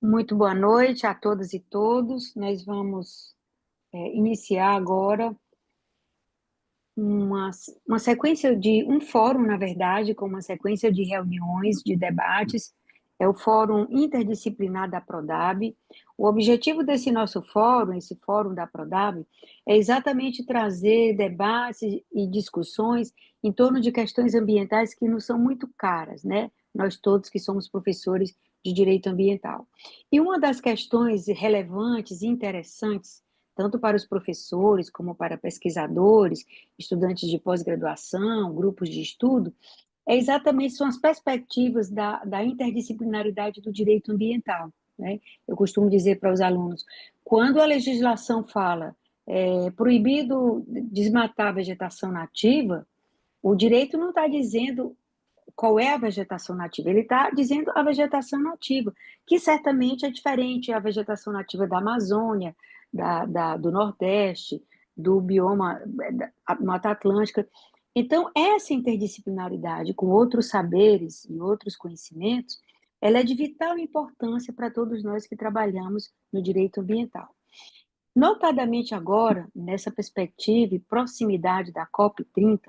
Muito boa noite a todas e todos. Nós vamos iniciar agora uma, uma sequência de um fórum, na verdade, com uma sequência de reuniões, de debates. É o Fórum Interdisciplinar da Prodab. O objetivo desse nosso fórum, esse fórum da Prodab, é exatamente trazer debates e discussões em torno de questões ambientais que nos são muito caras, né? Nós todos que somos professores de direito ambiental. E uma das questões relevantes e interessantes, tanto para os professores como para pesquisadores, estudantes de pós-graduação, grupos de estudo, são as perspectivas da interdisciplinaridade do direito ambiental. Né? Eu costumo dizer para os alunos, quando a legislação fala proibido desmatar a vegetação nativa, o direito não está dizendo qual é a vegetação nativa, ele está dizendo a vegetação nativa, que certamente é diferente da vegetação nativa da Amazônia, do Nordeste, do bioma da Mata Atlântica. Então, essa interdisciplinaridade com outros saberes e outros conhecimentos, ela é de vital importância para todos nós que trabalhamos no direito ambiental. Notadamente agora, nessa perspectiva e proximidade da COP30,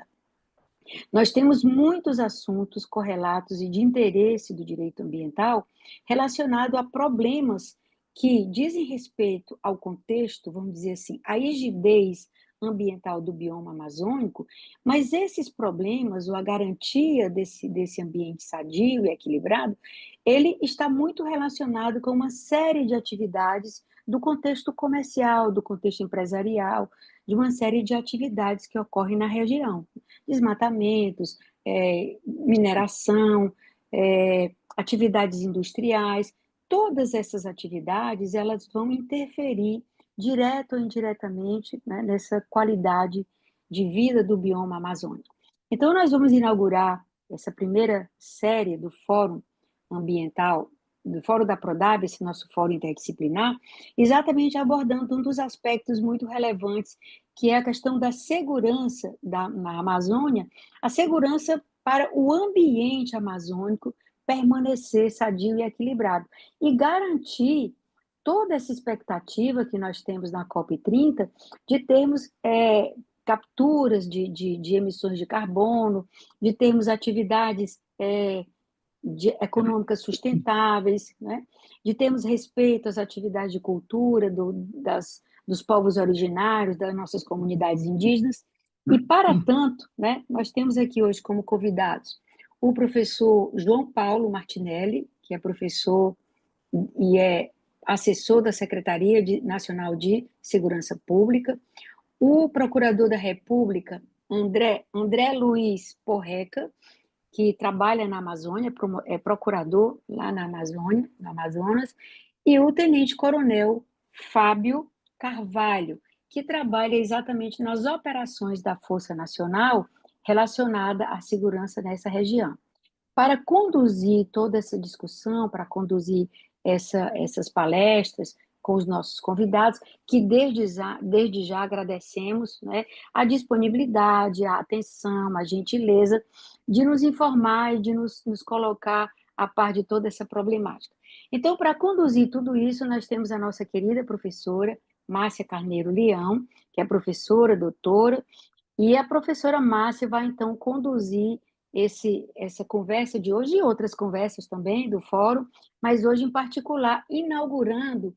nós temos muitos assuntos correlatos e de interesse do direito ambiental relacionado a problemas que dizem respeito ao contexto, vamos dizer assim, à rigidez ambiental do bioma amazônico, mas esses problemas, ou a garantia desse ambiente sadio e equilibrado, ele está muito relacionado com uma série de atividades do contexto comercial, do contexto empresarial, de uma série de atividades que ocorrem na região. Desmatamentos, mineração, atividades industriais, todas essas atividades elas vão interferir direto ou indiretamente, né, nessa qualidade de vida do bioma amazônico. Então, nós vamos inaugurar essa primeira série do Fórum Ambiental, do Fórum da Prodab, esse nosso fórum interdisciplinar, exatamente abordando um dos aspectos muito relevantes, que é a questão da segurança na Amazônia, a segurança para o ambiente amazônico permanecer sadio e equilibrado, e garantir toda essa expectativa que nós temos na COP30 de termos capturas de emissões de carbono, de termos atividades econômicas sustentáveis, né? De termos respeito às atividades de cultura dos povos originários, das nossas comunidades indígenas. E, para tanto, né, nós temos aqui hoje como convidados o professor João Paulo Martinelli, que é professor e é assessor da Nacional de Segurança Pública, o procurador da República, André Luiz Porreca, que trabalha na Amazônia, é procurador lá na Amazônia, no Amazonas, e o tenente-coronel Fábio Carvalho, que trabalha exatamente nas operações da Força Nacional relacionada à segurança nessa região. Para conduzir toda essa discussão, para conduzir essas palestras com os nossos convidados, que desde já agradecemos, né, a disponibilidade, a atenção, a gentileza de nos informar e de nos colocar a par de toda essa problemática. Então, para conduzir tudo isso, nós temos a nossa querida professora Márcia Carneiro Leão, que é professora, doutora, e a professora Márcia vai, então, conduzir essa conversa de hoje e outras conversas também do fórum, mas hoje, em particular, inaugurando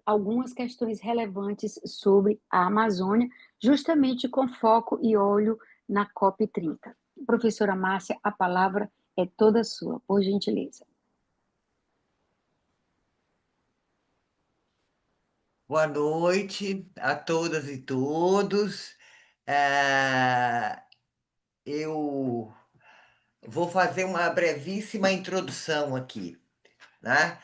algumas questões relevantes sobre a Amazônia, justamente com foco e olho na COP30. Professora Márcia, a palavra é toda sua, por gentileza. Boa noite a todas e todos. Eu vou fazer uma brevíssima introdução aqui, né?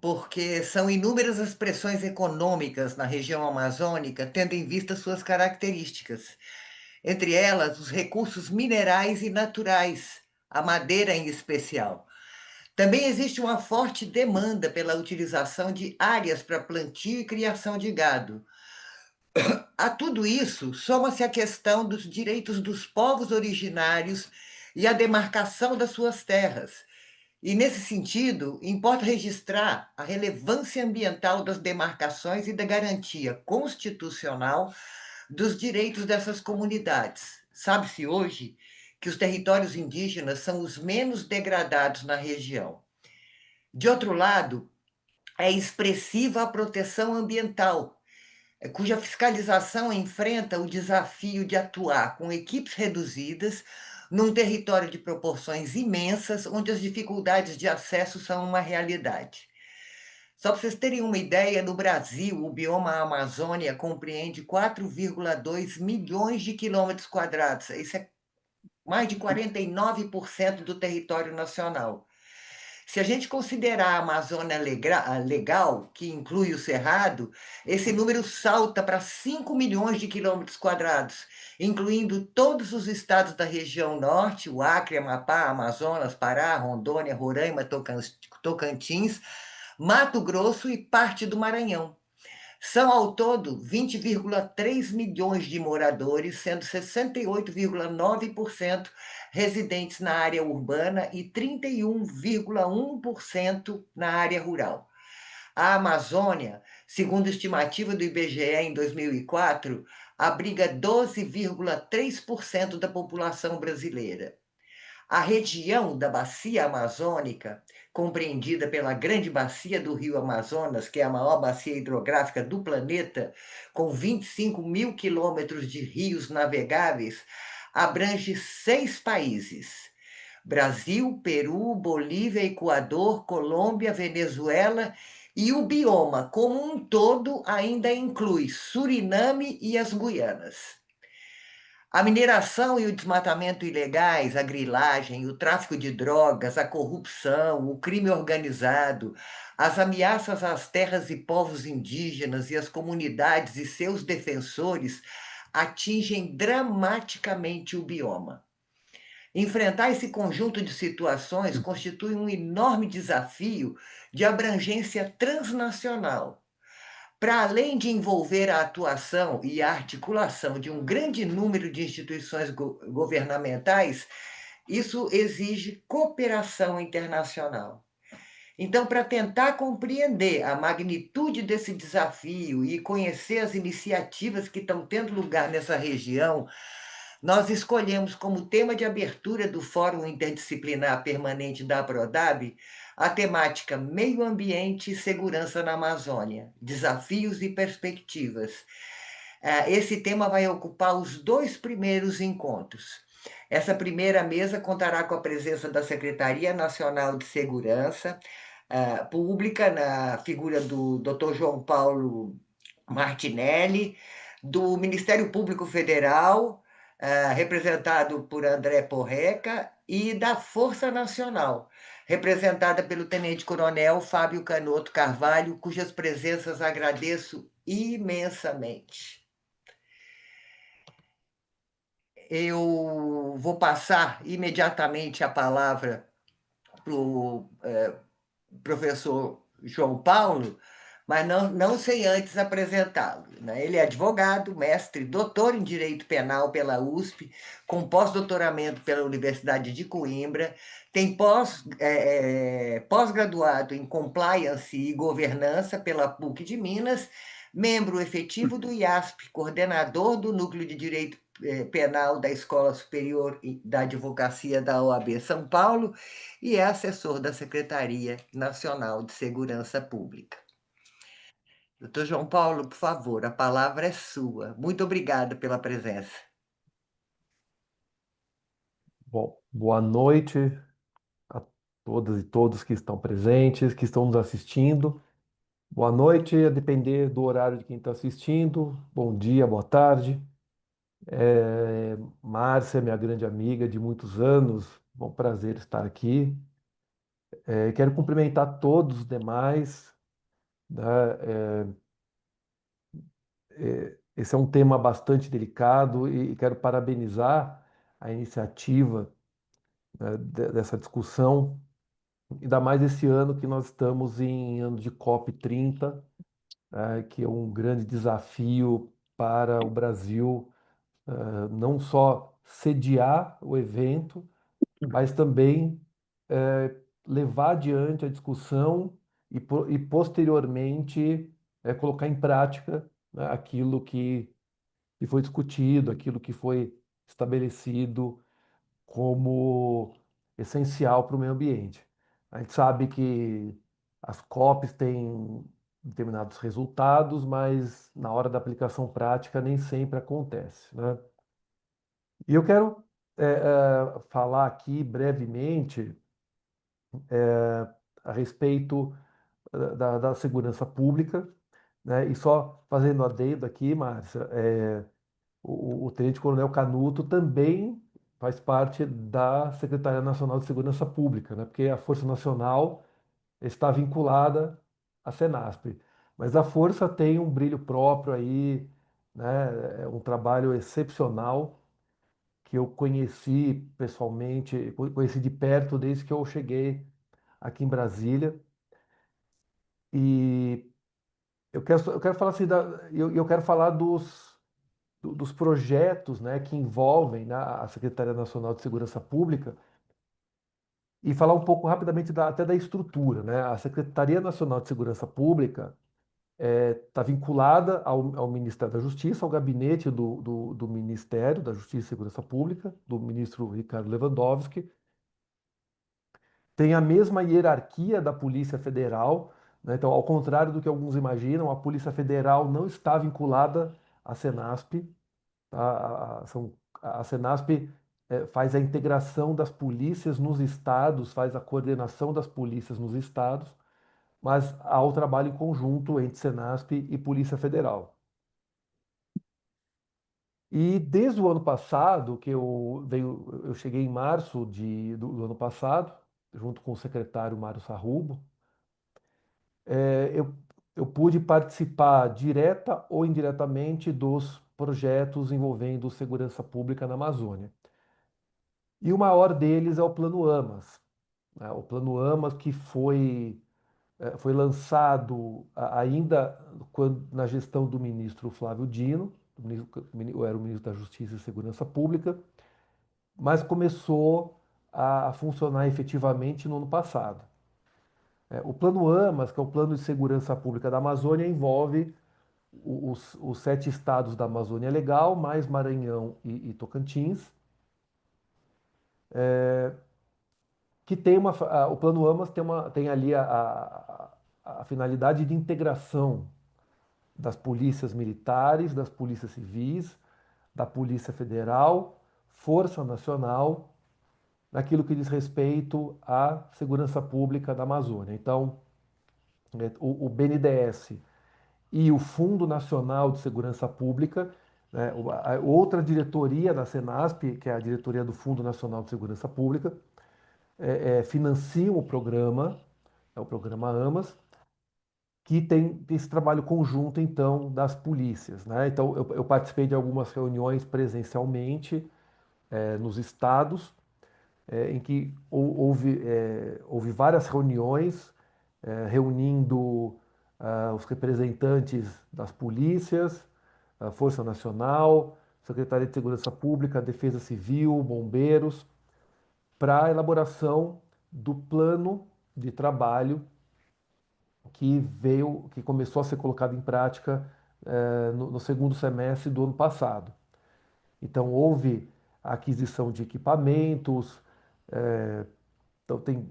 Porque são inúmeras as pressões econômicas na região amazônica, tendo em vista suas características, entre elas os recursos minerais e naturais, a madeira em especial. Também existe uma forte demanda pela utilização de áreas para plantio e criação de gado. A tudo isso, soma-se a questão dos direitos dos povos originários e a demarcação das suas terras, E, nesse sentido, importa registrar a relevância ambiental das demarcações e da garantia constitucional dos direitos dessas comunidades. Sabe-se hoje que os territórios indígenas são os menos degradados na região. De outro lado, é expressiva a proteção ambiental, cuja fiscalização enfrenta o desafio de atuar com equipes reduzidas num território de proporções imensas, onde as dificuldades de acesso são uma realidade. Só para vocês terem uma ideia, no Brasil, o bioma Amazônia compreende 4,2 milhões de quilômetros quadrados. Isso é mais de 49% do território nacional. Se a gente considerar a Amazônia legal, que inclui o Cerrado, esse número salta para 5 milhões de quilômetros quadrados, incluindo todos os estados da região norte, o Acre, Amapá, Amazonas, Pará, Rondônia, Roraima, Tocantins, Mato Grosso e parte do Maranhão. São, ao todo, 20,3 milhões de moradores, sendo 68,9% residentes na área urbana e 31,1% na área rural. A Amazônia, segundo estimativa do IBGE em 2004, abriga 12,3% da população brasileira. A região da Bacia Amazônica, compreendida pela Grande Bacia do Rio Amazonas, que é a maior bacia hidrográfica do planeta, com 25 mil quilômetros de rios navegáveis, abrange 6 países: Brasil, Peru, Bolívia, Equador, Colômbia, Venezuela, e o bioma como um todo ainda inclui Suriname e as Guianas. A mineração e o desmatamento ilegais, a grilagem, o tráfico de drogas, a corrupção, o crime organizado, as ameaças às terras e povos indígenas e às comunidades e seus defensores atingem dramaticamente o bioma. Enfrentar esse conjunto de situações constitui um enorme desafio de abrangência transnacional. Para além de envolver a atuação e a articulação de um grande número de instituições governamentais, isso exige cooperação internacional. Então, para tentar compreender a magnitude desse desafio e conhecer as iniciativas que estão tendo lugar nessa região, nós escolhemos como tema de abertura do Fórum Interdisciplinar Permanente da Prodab a temática Meio Ambiente e Segurança na Amazônia, Desafios e Perspectivas. Esse tema vai ocupar os 2 primeiros encontros. Essa primeira mesa contará com a presença da Secretaria Nacional de Segurança Pública, na figura do Dr. João Paulo Martinelli, do Ministério Público Federal, representado por André Porreca, e da Força Nacional, representada pelo Tenente-Coronel Fábio Canoto Carvalho, cujas presenças agradeço imensamente. Eu vou passar imediatamente a palavra para o professor João Paulo, mas não sem antes apresentá-lo. Né? Ele é advogado, mestre, doutor em Direito Penal pela USP, com pós-doutoramento pela Universidade de Coimbra, tem pós-graduado em Compliance e Governança pela PUC de Minas, membro efetivo do IASP, coordenador do Núcleo de Direito Penal da Escola Superior da Advocacia da OAB São Paulo e é assessor da Secretaria Nacional de Segurança Pública. Doutor João Paulo, por favor, a palavra é sua. Muito obrigada pela presença. Bom, boa noite a todas e todos que estão presentes, que estão nos assistindo. Boa noite, a depender do horário de quem está assistindo. Bom dia, boa tarde. Márcia, minha grande amiga de muitos anos, bom prazer estar aqui. Quero cumprimentar todos os demais, né? Esse é um tema bastante delicado e quero parabenizar a iniciativa, né, dessa discussão. Ainda mais esse ano que nós estamos em ano de COP30, que é um grande desafio para o Brasil, não só sediar o evento, mas também levar adiante a discussão e posteriormente colocar em prática, né, aquilo que foi discutido, aquilo que foi estabelecido como essencial para o meio ambiente. A gente sabe que as COPs têm determinados resultados, mas na hora da aplicação prática nem sempre acontece, né? E eu quero falar aqui brevemente a respeito da segurança pública, né? E só fazendo adendo aqui, Márcia, o Tenente-Coronel Canuto também faz parte da Secretaria Nacional de Segurança Pública, né? Porque a Força Nacional está vinculada à Senasp. Mas a Força tem um brilho próprio aí, né? É um trabalho excepcional que eu conheci pessoalmente, conheci de perto desde que eu cheguei aqui em Brasília. E eu quero falar assim, eu quero falar dos projetos, né, que envolvem, né, a Secretaria Nacional de Segurança Pública e falar um pouco rapidamente até da estrutura, né? A Secretaria Nacional de Segurança Pública está vinculada ao Ministério da Justiça, ao gabinete do Ministério da Justiça e Segurança Pública, do ministro Ricardo Lewandowski, tem a mesma hierarquia da Polícia Federal, né? Então, ao contrário do que alguns imaginam, a Polícia Federal não está vinculada à Senasp. A Senasp faz a integração das polícias nos estados, faz a coordenação das polícias nos estados, mas há o trabalho em conjunto entre Senasp e Polícia Federal. E desde o ano passado, eu cheguei em março do ano passado, junto com o secretário Mário Sarrubo, eh, eu, eu pude participar direta ou indiretamente dos projetos envolvendo segurança pública na Amazônia. E o maior deles é o Plano AMAS, né? O Plano AMAS que foi lançado ainda na gestão do ministro Flávio Dino, eu era o ministro da Justiça e Segurança Pública, mas começou a funcionar efetivamente no ano passado. O Plano AMAS, que é o Plano de Segurança Pública da Amazônia, envolve os 7 estados da Amazônia Legal, mais Maranhão e Tocantins, que o Plano AMAS tem ali a finalidade de integração das polícias militares, das polícias civis, da Polícia Federal, Força Nacional, naquilo que diz respeito à segurança pública da Amazônia. Então, o BNDES e o Fundo Nacional de Segurança Pública, né, a outra diretoria da Senasp, que é a diretoria do Fundo Nacional de Segurança Pública, financiam o programa AMAS, que tem esse trabalho conjunto, então, das polícias, né? Então, eu participei de algumas reuniões presencialmente nos estados, em que houve várias reuniões reunindo os representantes das polícias, a Força Nacional, Secretaria de Segurança Pública, Defesa Civil, bombeiros, para a elaboração do plano de trabalho que começou a ser colocado em prática no segundo semestre do ano passado. Então, houve a aquisição de equipamentos, então tem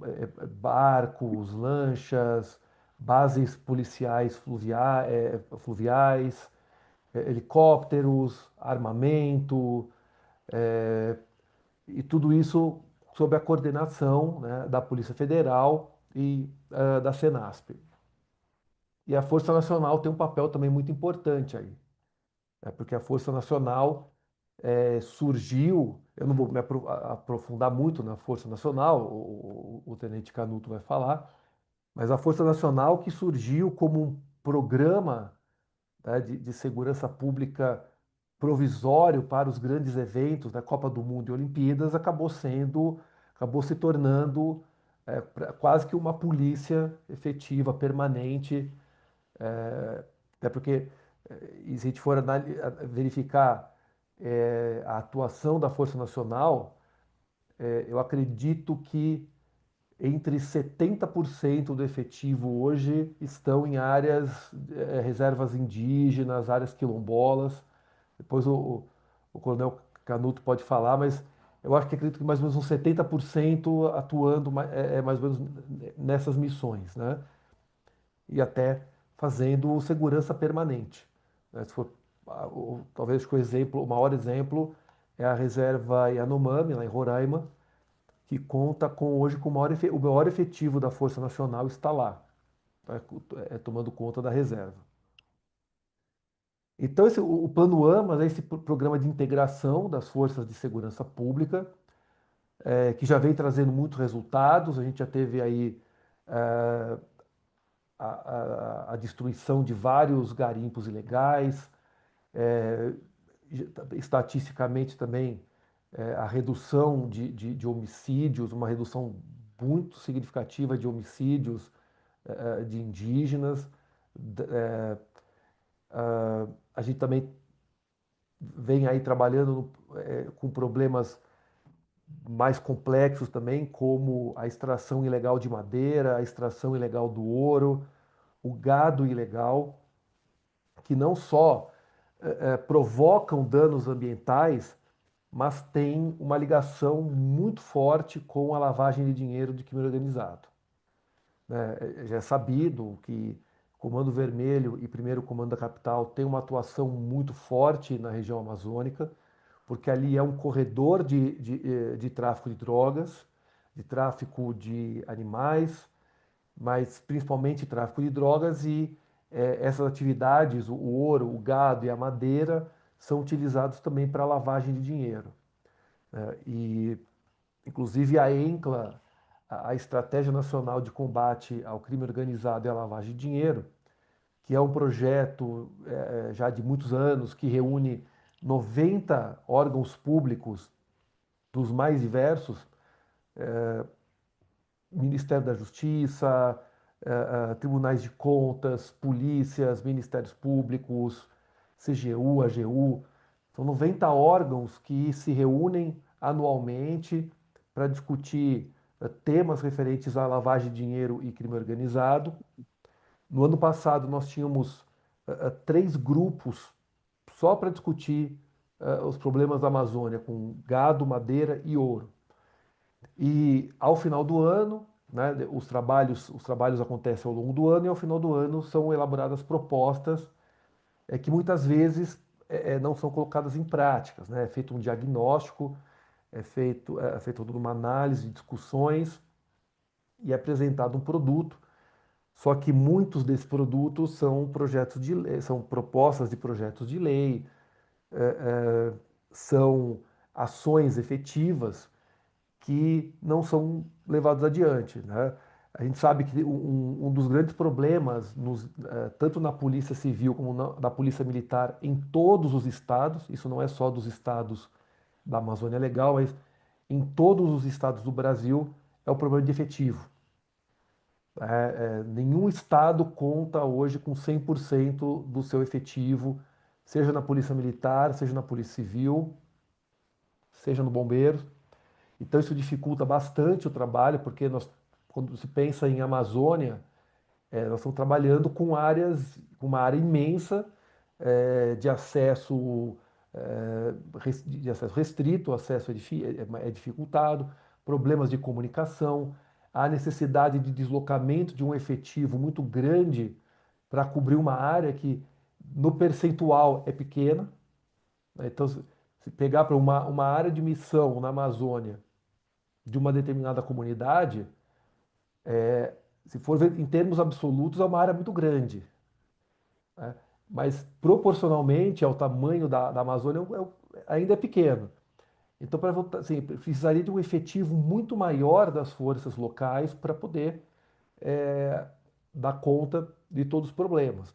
barcos, lanchas, bases policiais fluviais, helicópteros, armamento, e tudo isso sob a coordenação, né, da Polícia Federal e da Senasp. E a Força Nacional tem um papel também muito importante aí, né, porque a Força Nacional surgiu, eu não vou me aprofundar muito na Força Nacional, o Tenente Canuto vai falar, mas a Força Nacional que surgiu como um programa, né, de segurança pública provisório para os grandes eventos da Copa do Mundo e Olimpíadas, acabou se tornando quase que uma polícia efetiva, permanente, até porque, e se a gente for verificar a atuação da Força Nacional, eu acredito que entre 70% do efetivo hoje estão em áreas, reservas indígenas, áreas quilombolas. Depois o Coronel Canuto pode falar, mas eu acho que acredito que mais ou menos uns 70% atuando mais ou menos nessas missões, né? E até fazendo segurança permanente, né? Se for, talvez que o exemplo, o maior exemplo é a reserva Yanomami, lá em Roraima, que conta com hoje com o maior efetivo da Força Nacional está lá, tá? Tomando conta da reserva. Então, o Plano AMAS é esse programa de integração das forças de segurança pública, que já vem trazendo muitos resultados. A gente já teve aí eh, a destruição de vários garimpos ilegais, eh, estatisticamente também a redução de homicídios, uma redução muito significativa de homicídios de indígenas. A gente também vem aí trabalhando com problemas mais complexos também, como a extração ilegal de madeira, a extração ilegal do ouro, o gado ilegal, que não só provocam danos ambientais, mas tem uma ligação muito forte com a lavagem de dinheiro de crime organizado, né? Já é sabido que Comando Vermelho e Primeiro Comando da Capital têm uma atuação muito forte na região amazônica, porque ali é um corredor de tráfico de drogas, de tráfico de animais, mas principalmente tráfico de drogas e essas atividades, o ouro, o gado e a madeira, são utilizados também para lavagem de dinheiro, né? E, inclusive, a ENCLA, a Estratégia Nacional de Combate ao Crime Organizado e à Lavagem de Dinheiro, que é um projeto já de muitos anos, que reúne 90 órgãos públicos dos mais diversos, Ministério da Justiça, tribunais de contas, polícias, ministérios públicos, CGU, AGU. São 90 órgãos que se reúnem anualmente para discutir temas referentes à lavagem de dinheiro e crime organizado. No ano passado, nós tínhamos 3 grupos só para discutir os problemas da Amazônia, com gado, madeira e ouro. E ao final do ano, né, os trabalhos acontecem ao longo do ano e ao final do ano são elaboradas propostas que muitas vezes não são colocadas em práticas, né? É feito um diagnóstico, é feito toda uma análise, discussões e é apresentado um produto. Só que muitos desses produtos são projetos de lei, são propostas de projetos de lei, são ações efetivas que não são levados adiante, né? A gente sabe que um dos grandes problemas, tanto na Polícia Civil como na Polícia Militar, em todos os estados, isso não é só dos estados da Amazônia Legal, mas em todos os estados do Brasil, é o problema de efetivo. Nenhum estado conta hoje com 100% do seu efetivo, seja na Polícia Militar, seja na Polícia Civil, seja no Bombeiro. Então isso dificulta bastante o trabalho, porque quando se pensa em Amazônia, nós estamos trabalhando com uma área imensa de acesso, de acesso restrito, o acesso é dificultado, problemas de comunicação, a necessidade de deslocamento de um efetivo muito grande para cobrir uma área que no percentual é pequena, né? Então, se pegar para uma área de missão na Amazônia de uma determinada comunidade, se for ver em termos absolutos, é uma área muito grande, né? Mas proporcionalmente ao tamanho da Amazônia ainda é pequeno. Então, para voltar, assim, precisaria de um efetivo muito maior das forças locais para poder dar conta de todos os problemas.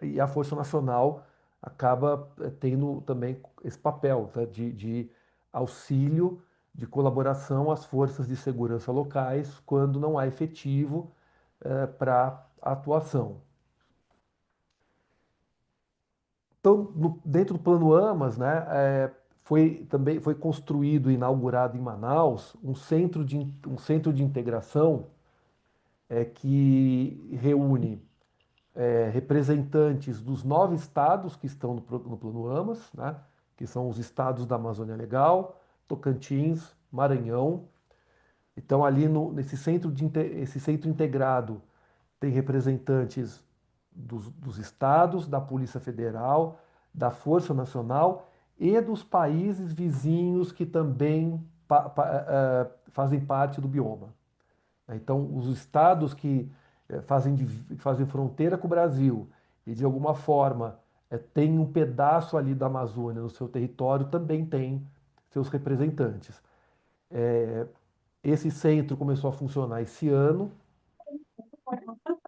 E a Força Nacional acaba tendo também esse papel, tá, de auxílio, de colaboração às forças de segurança locais quando não há efetivo para atuação. Então, dentro do plano AMAS, né, também foi construído e inaugurado em Manaus um centro de integração que reúne representantes dos 9 estados que estão no Plano Amas, né, que são os estados da Amazônia Legal, Tocantins, Maranhão. Então, ali nesse esse centro integrado tem representantes dos estados, da Polícia Federal, da Força Nacional e dos países vizinhos que também fazem parte do bioma. Então, os estados que fazem fronteira com o Brasil e, de alguma forma, têm um pedaço ali da Amazônia no seu território, também têm seus representantes. Esse centro começou a funcionar esse ano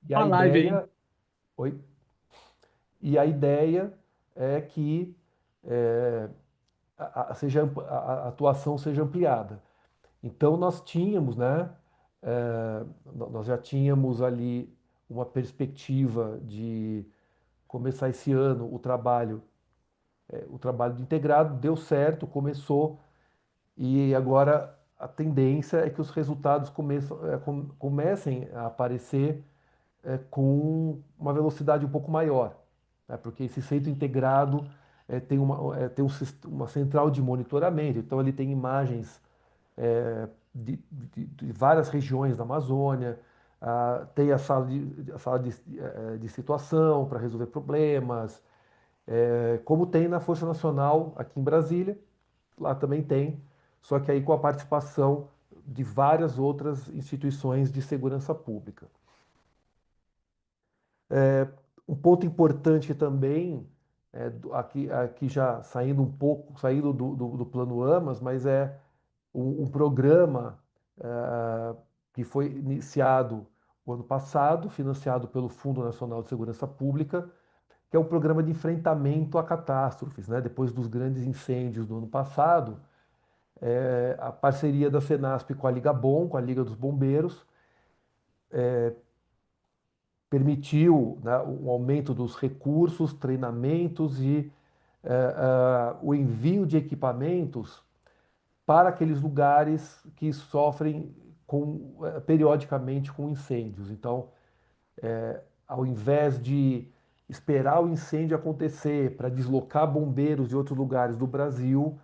e a A live aí. ideia, oi? E a ideia é que é, a atuação seja ampliada. Então, nós tínhamos, né, nós já tínhamos ali uma perspectiva de começar esse ano o trabalho de integrado, deu certo, começou, e agora a tendência é que os resultados comecem a aparecer com uma velocidade um pouco maior, né? Porque esse centro integrado tem uma central de monitoramento, então ele tem imagens de várias regiões da Amazônia, tem a sala de situação para resolver problemas, como tem na Força Nacional aqui em Brasília, lá também tem, só que aí com a participação de várias outras instituições de segurança pública. Um ponto importante também, aqui já saindo um pouco, saindo do plano AMAS, mas é um programa que foi iniciado o ano passado, financiado pelo Fundo Nacional de Segurança Pública, que é um programa de enfrentamento a catástrofes, né? Depois dos grandes incêndios do ano passado, a parceria da Senasp com a Liga Bom, com a Liga dos Bombeiros, permitiu, né, um aumento dos recursos, treinamentos e o envio de equipamentos para aqueles lugares que sofrem periodicamente com incêndios. Então, ao invés de esperar o incêndio acontecer para deslocar bombeiros de outros lugares do Brasil,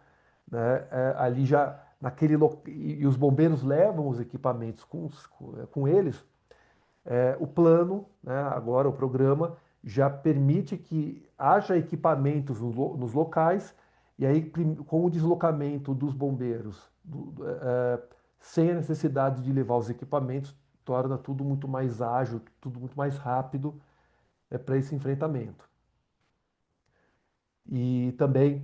né, ali já e os bombeiros levam os equipamentos com eles, o plano, né, agora o programa, já permite que haja equipamentos nos locais, e aí com o deslocamento dos bombeiros, sem a necessidade de levar os equipamentos, torna tudo muito mais ágil, tudo muito mais rápido para esse enfrentamento. E também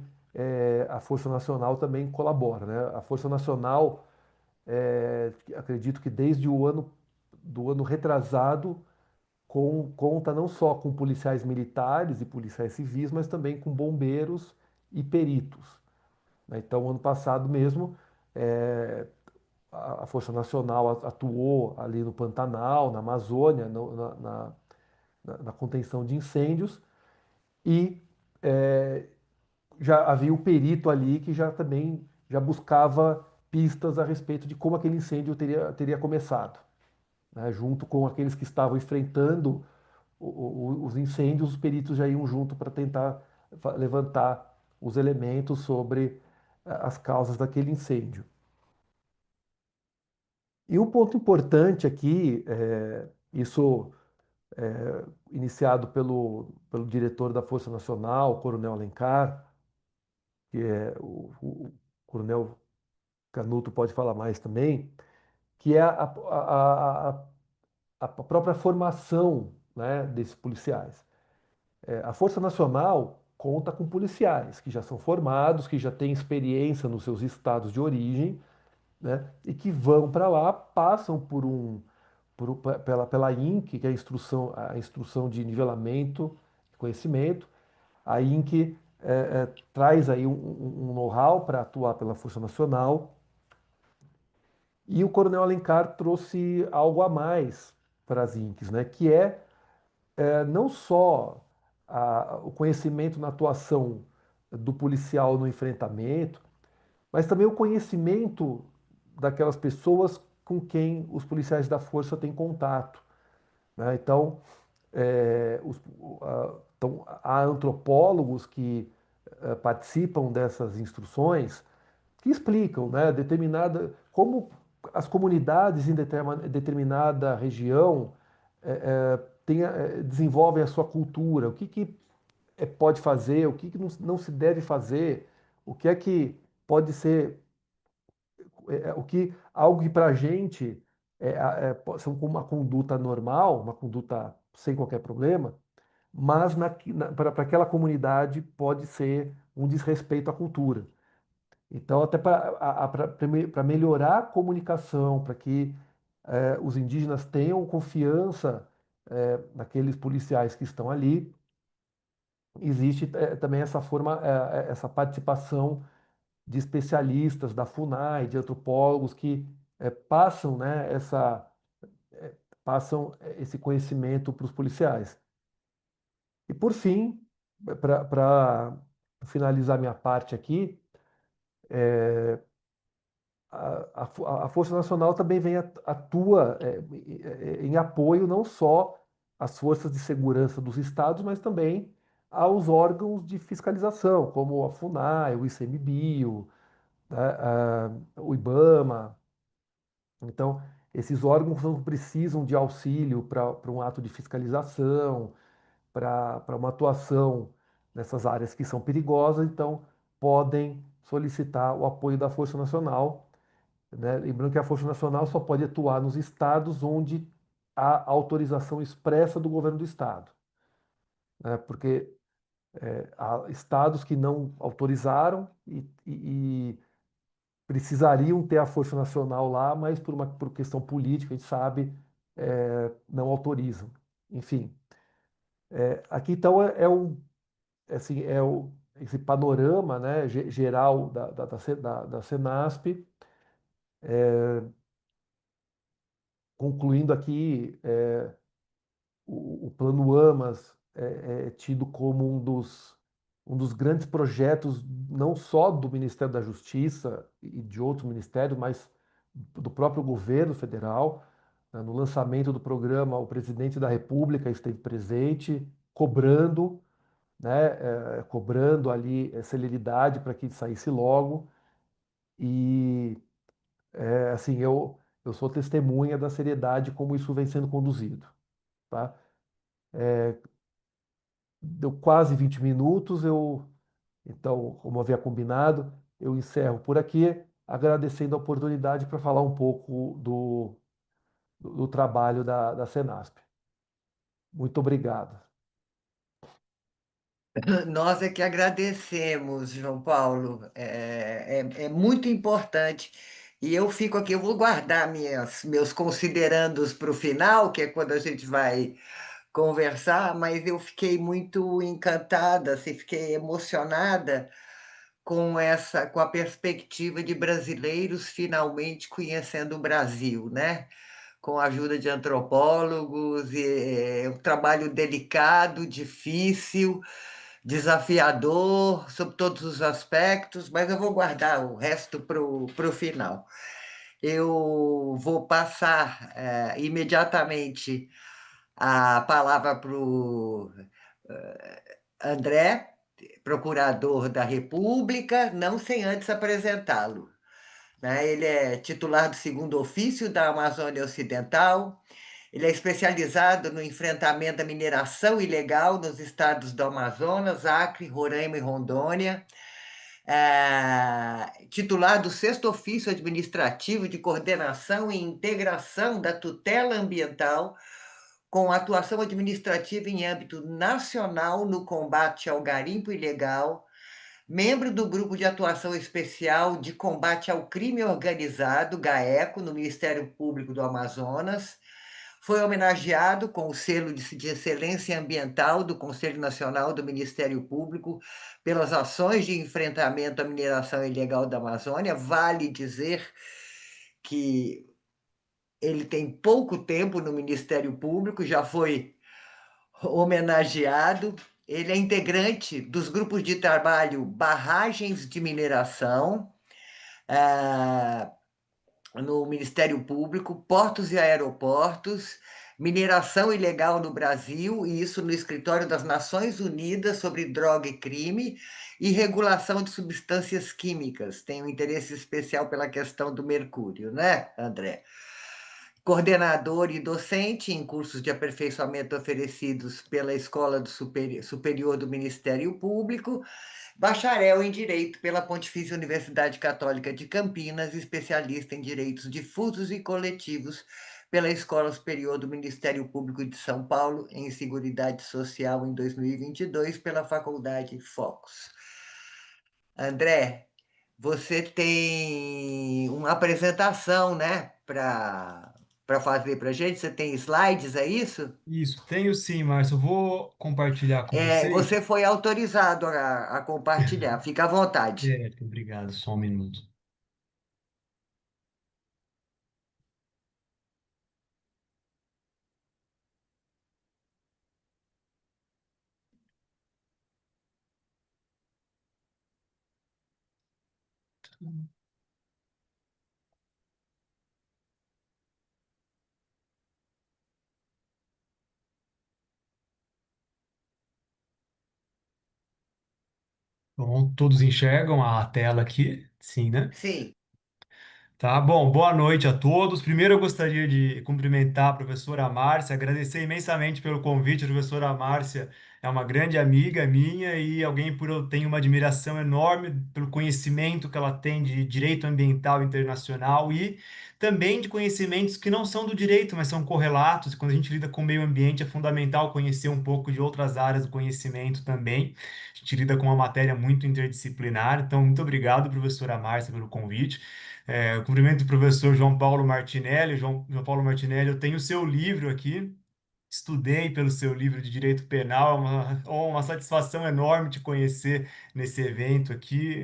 a Força Nacional também colabora, né? A Força Nacional, acredito que desde do ano retrasado, conta não só com policiais militares e policiais civis, mas também com bombeiros e peritos, né? Então, ano passado mesmo, a Força Nacional atuou ali no Pantanal, na Amazônia, na contenção de incêndios, e já havia o perito ali que já também já buscava pistas a respeito de como aquele incêndio teria começado, né? Junto com aqueles que estavam enfrentando os incêndios, os peritos já iam junto para tentar levantar os elementos sobre as causas daquele incêndio. E um ponto importante aqui, isso iniciado pelo diretor da Força Nacional, Coronel Alencar, que o Coronel Canuto pode falar mais também, que é a própria formação, né, desses policiais. A Força Nacional conta com policiais que já são formados, que já têm experiência nos seus estados de origem, né, e que vão para lá, passam pela INC, que é a instrução de nivelamento de conhecimento. A INC traz aí um know-how para atuar pela Força Nacional. E o Coronel Alencar trouxe algo a mais para as INCs, né, que não só o conhecimento na atuação do policial no enfrentamento, mas também o conhecimento daquelas pessoas com quem os policiais da força têm contato, né? Então, então, há antropólogos que participam dessas instruções que explicam, né, determinada, como as comunidades em determinada região desenvolvem a sua cultura, o que, pode fazer, o que, não se deve fazer, o que é que pode ser, o que algo que para a gente pode ser uma conduta normal, uma conduta sem qualquer problema, mas para aquela comunidade pode ser um desrespeito à cultura. Então, até para melhorar a comunicação, para que os indígenas tenham confiança naqueles policiais que estão ali, existe também essa forma, essa participação de especialistas da FUNAI, de antropólogos que passam, né, passam esse conhecimento para os policiais. E por fim, para finalizar minha parte aqui, a Força Nacional também atua em apoio não só às forças de segurança dos estados, mas também aos órgãos de fiscalização, como a FUNAI, o ICMBio, né, o IBAMA. Então, esses órgãos não precisam de auxílio para um ato de fiscalização, para uma atuação nessas áreas que são perigosas, então podem solicitar o apoio da Força Nacional, né? Lembrando que a Força Nacional só pode atuar nos estados onde há autorização expressa do governo do estado, né? Porque há estados que não autorizaram e precisariam ter a Força Nacional lá, mas por questão política, a gente sabe, não autorizam. Enfim, aqui então assim, esse panorama, né, geral da Senasp, concluindo aqui, o Plano AMAS é tido como um dos grandes projetos, não só do Ministério da Justiça e de outros ministérios, mas do próprio governo federal. Né? No lançamento do programa, o presidente da República esteve presente, cobrando, né, cobrando ali celeridade para que saísse logo. E, assim, eu sou testemunha da seriedade como isso vem sendo conduzido. Tá? Deu quase 20 minutos, então, como havia combinado, eu encerro por aqui, agradecendo a oportunidade para falar um pouco do trabalho da Senasp. Muito obrigado. Nós é que agradecemos, João Paulo. É muito importante. E eu fico aqui, eu vou guardar meus considerandos para o final, que é quando a gente vai conversar, mas eu fiquei muito encantada, assim, fiquei emocionada com a perspectiva de brasileiros finalmente conhecendo o Brasil, né? Com a ajuda de antropólogos, e é um trabalho delicado, difícil, desafiador, sob todos os aspectos, mas eu vou guardar o resto para o final. Eu vou passar imediatamente a palavra para o André, procurador da República, não sem antes apresentá-lo. Né? Ele é titular do segundo ofício da Amazônia Ocidental, ele é especializado no enfrentamento da mineração ilegal nos estados do Amazonas, Acre, Roraima e Rondônia. Titular do sexto ofício administrativo de coordenação e integração da tutela ambiental, com atuação administrativa em âmbito nacional no combate ao garimpo ilegal, membro do Grupo de Atuação Especial de Combate ao Crime Organizado, GAECO, no Ministério Público do Amazonas. Foi homenageado com o selo de excelência ambiental do Conselho Nacional do Ministério Público pelas ações de enfrentamento à mineração ilegal da Amazônia. Vale dizer que ele tem pouco tempo no Ministério Público, já foi homenageado Ele é integrante dos grupos de trabalho Barragens de Mineração, ah, no Ministério Público, Portos e Aeroportos, Mineração Ilegal no Brasil, e isso no Escritório das Nações Unidas sobre Droga e Crime, e Regulação de Substâncias Químicas. Tem um interesse especial pela questão do mercúrio, né, André? Coordenador e docente em cursos de aperfeiçoamento oferecidos pela Escola Superior do Ministério Público, bacharel em Direito pela Pontifícia Universidade Católica de Campinas, especialista em direitos difusos e coletivos pela Escola Superior do Ministério Público de São Paulo em Seguridade Social em 2022 pela Faculdade Focus. André, você tem uma apresentação, né, para fazer para a gente? Você tem slides, é isso? Isso, tenho sim, Márcio. Eu vou compartilhar com vocês. Você foi autorizado a compartilhar, fica à vontade. Certo, obrigado. Só um minuto. Bom, todos enxergam a tela aqui? Sim, né? Sim, Tá bom, boa noite a todos. Primeiro eu gostaria de cumprimentar a professora Márcia, agradecer imensamente pelo convite. A professora Márcia é uma grande amiga minha e alguém por eu tenho uma admiração enorme pelo conhecimento que ela tem de direito ambiental internacional e também de conhecimentos que não são do direito, mas são correlatos. Quando a gente lida com o meio ambiente, é fundamental conhecer um pouco de outras áreas do conhecimento também. A gente lida com uma matéria muito interdisciplinar. Então, muito obrigado, professora Márcia, pelo convite. Eu cumprimento o professor João Paulo Martinelli. João Paulo Martinelli, eu tenho o seu livro aqui, estudei pelo seu livro de Direito Penal, é uma satisfação enorme te conhecer nesse evento aqui.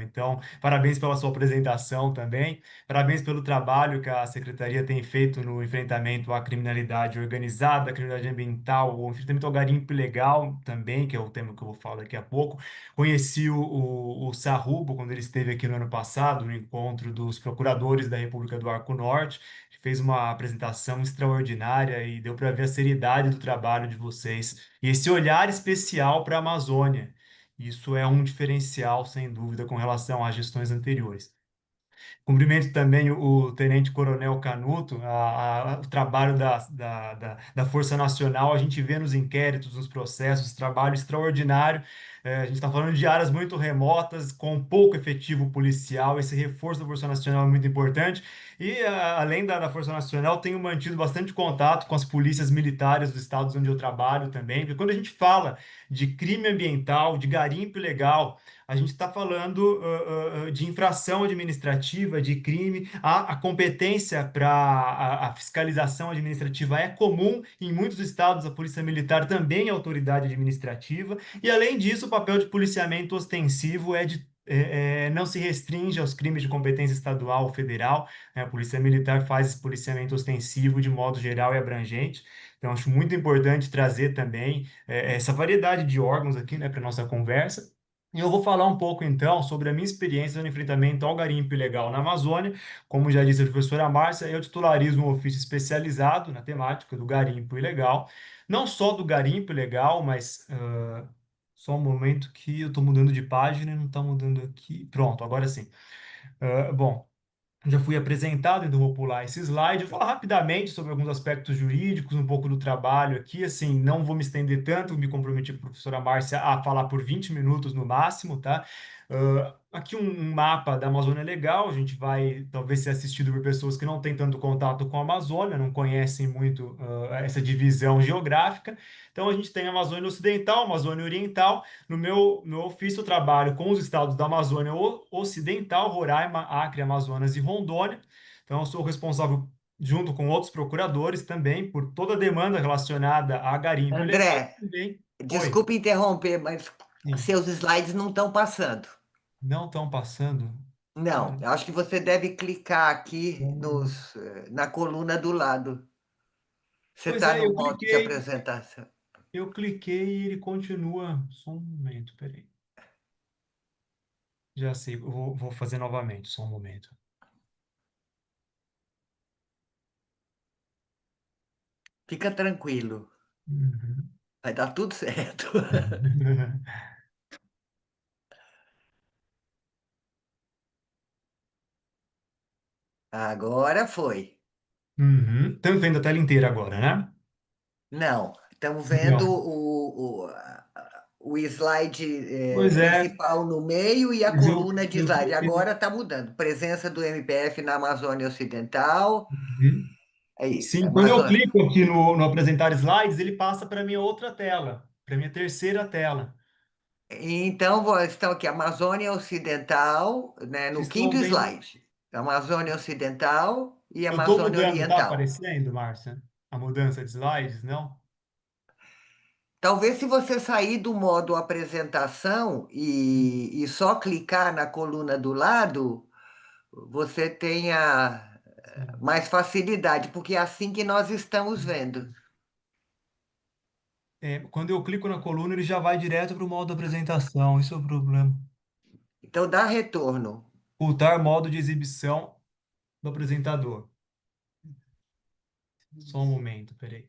Então, parabéns pela sua apresentação também, parabéns pelo trabalho que a Secretaria tem feito no enfrentamento à criminalidade organizada, à criminalidade ambiental, o enfrentamento ao garimpo ilegal também, que é o tema que eu vou falar daqui a pouco. Conheci o Sarrubo quando ele esteve aqui no ano passado, no encontro dos procuradores da República do Arco Norte, fez uma apresentação extraordinária e deu para ver a seriedade do trabalho de vocês e esse olhar especial para a Amazônia. Isso é um diferencial, sem dúvida, com relação às gestões anteriores. Cumprimento também o Tenente Coronel Canuto, o trabalho da Força Nacional, a gente vê nos inquéritos, nos processos, trabalho extraordinário. A gente está falando de áreas muito remotas, com pouco efetivo policial, esse reforço da Força Nacional é muito importante. E, além da Força Nacional, tenho mantido bastante contato com as polícias militares dos estados onde eu trabalho também, porque quando a gente fala de crime ambiental, de garimpo ilegal, a gente está falando de infração administrativa, de crime. A competência para a fiscalização administrativa é comum. Em muitos estados, a Polícia Militar também é autoridade administrativa. E, além disso, o papel de policiamento ostensivo não se restringe aos crimes de competência estadual ou federal, né? A Polícia Militar faz esse policiamento ostensivo de modo geral e abrangente. Então, acho muito importante trazer também essa variedade de órgãos aqui, né, para a nossa conversa. E eu vou falar um pouco então sobre a minha experiência no enfrentamento ao garimpo ilegal na Amazônia. Como já disse a professora Márcia, eu titularizo um ofício especializado na temática do garimpo ilegal. Não só do garimpo ilegal, mas só um momento que eu estou mudando de página e não está mudando aqui. Pronto, agora sim. Bom, já fui apresentado, então vou pular esse slide. Eu vou falar rapidamente sobre alguns aspectos jurídicos, um pouco do trabalho aqui. Assim, não vou me estender tanto, me comprometi com a professora Márcia a falar por 20 minutos no máximo, tá? Aqui um mapa da Amazônia Legal. A gente vai talvez ser assistido por pessoas que não têm tanto contato com a Amazônia, não conhecem muito essa divisão geográfica. Então, a gente tem a Amazônia Ocidental, Amazônia Oriental. No meu ofício, eu trabalho com os estados da Amazônia Ocidental, Roraima, Acre, Amazonas e Rondônia. Então, eu sou responsável, junto com outros procuradores também, por toda a demanda relacionada a garimpo ilegal André, também. Oi, desculpe interromper, mas sim, seus slides não estão passando. não estão passando. Não, Cara, eu acho que você deve clicar aqui hum, na coluna do lado. Você pois está é, no eu modo de cliquei. apresentação. Eu cliquei e ele continua. Só um momento, peraí. Já sei, vou fazer novamente, só um momento. Fica tranquilo, Uhum. vai dar tudo certo. Agora foi. Uhum. Estamos vendo a tela inteira agora, né? Não, estamos vendo Não. o slide Pois é, principal no meio e a mas eu, coluna de eu slide. cliquei. Agora está mudando. Presença do MPF na Amazônia Ocidental. Uhum. É isso, Sim, quando eu Amazônia. clico aqui no apresentar slides, ele passa para a minha outra tela, para a minha terceira tela. Então, estão aqui, Amazônia Ocidental, né, no Vocês estão quinto vendo? slide. Amazônia Ocidental e Eu estou Amazônia mudando, tá Oriental. aparecendo, Márcia? A mudança de slides, não? Talvez se você sair do modo apresentação e só clicar na coluna do lado, você tenha Sim. mais facilidade, porque é assim que nós estamos vendo. É, quando eu clico na coluna, ele já vai direto para o modo apresentação. Isso é o problema. Então, dá retorno. Ocultar modo de exibição do apresentador. Só um momento, peraí.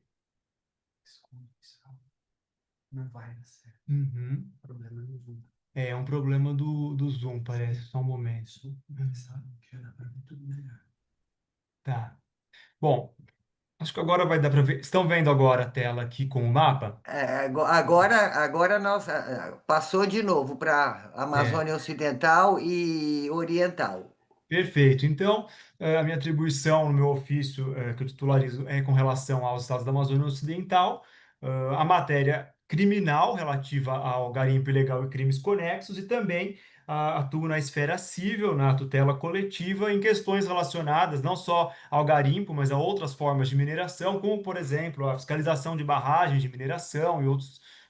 Uhum. É um problema do Zoom, parece. Só um momento. Tá. Bom, acho que agora vai dar para ver. Estão vendo agora a tela aqui com o mapa? Agora nós passou de novo para É. Amazônia Ocidental e Oriental. Perfeito. Então, a minha atribuição no meu ofício, que eu titularizo, é com relação aos estados da Amazônia Ocidental, a matéria criminal relativa ao garimpo ilegal e crimes conexos, e também atuo na esfera civil, na tutela coletiva, em questões relacionadas não só ao garimpo, mas a outras formas de mineração, como, por exemplo, a fiscalização de barragens de mineração e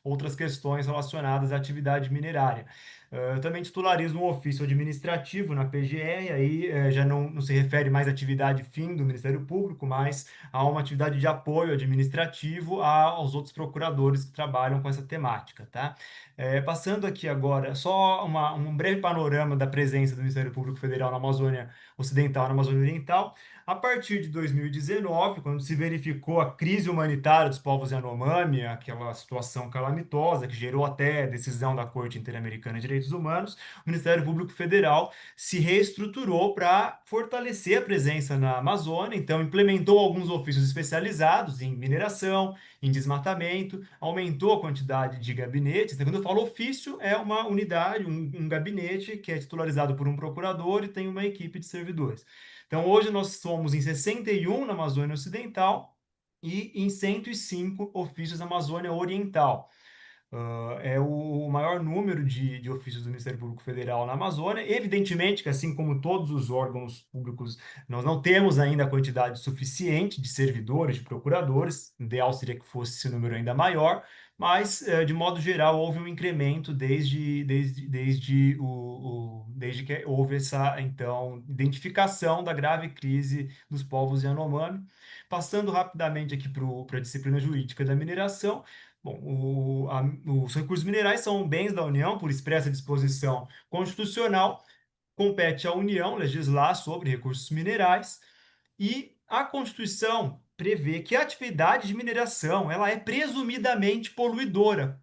outras questões relacionadas à atividade minerária. Eu também titularizo um ofício administrativo na PGR, aí já não se refere mais à atividade fim do Ministério Público, mas a uma atividade de apoio administrativo aos outros procuradores que trabalham com essa temática, tá? Passando aqui agora, só um breve panorama da presença do Ministério Público Federal na Amazônia Ocidental e na Amazônia Oriental. A partir de 2019, quando se verificou a crise humanitária dos povos Yanomami, aquela situação calamitosa que gerou até decisão da Corte Interamericana de Direitos Humanos, o Ministério Público Federal se reestruturou para fortalecer a presença na Amazônia, então implementou alguns ofícios especializados em mineração, em desmatamento, aumentou a quantidade de gabinetes. Então, quando eu falo ofício, é uma unidade, um gabinete que é titularizado por um procurador e tem uma equipe de servidores. Então, hoje nós somos em 61 na Amazônia Ocidental e em 105 ofícios na Amazônia Oriental. É o maior número de ofícios do Ministério Público Federal na Amazônia. Evidentemente que, assim como todos os órgãos públicos, nós não temos ainda a quantidade suficiente de servidores, de procuradores. O ideal seria que fosse esse número ainda maior, mas, de modo geral, houve um incremento desde que houve essa, então, identificação da grave crise dos povos Yanomami. Passando rapidamente aqui para a disciplina jurídica da mineração. Bom, os recursos minerais são bens da União por expressa disposição constitucional, compete à União legislar sobre recursos minerais e a Constituição prevê que a atividade de mineração ela é presumidamente poluidora,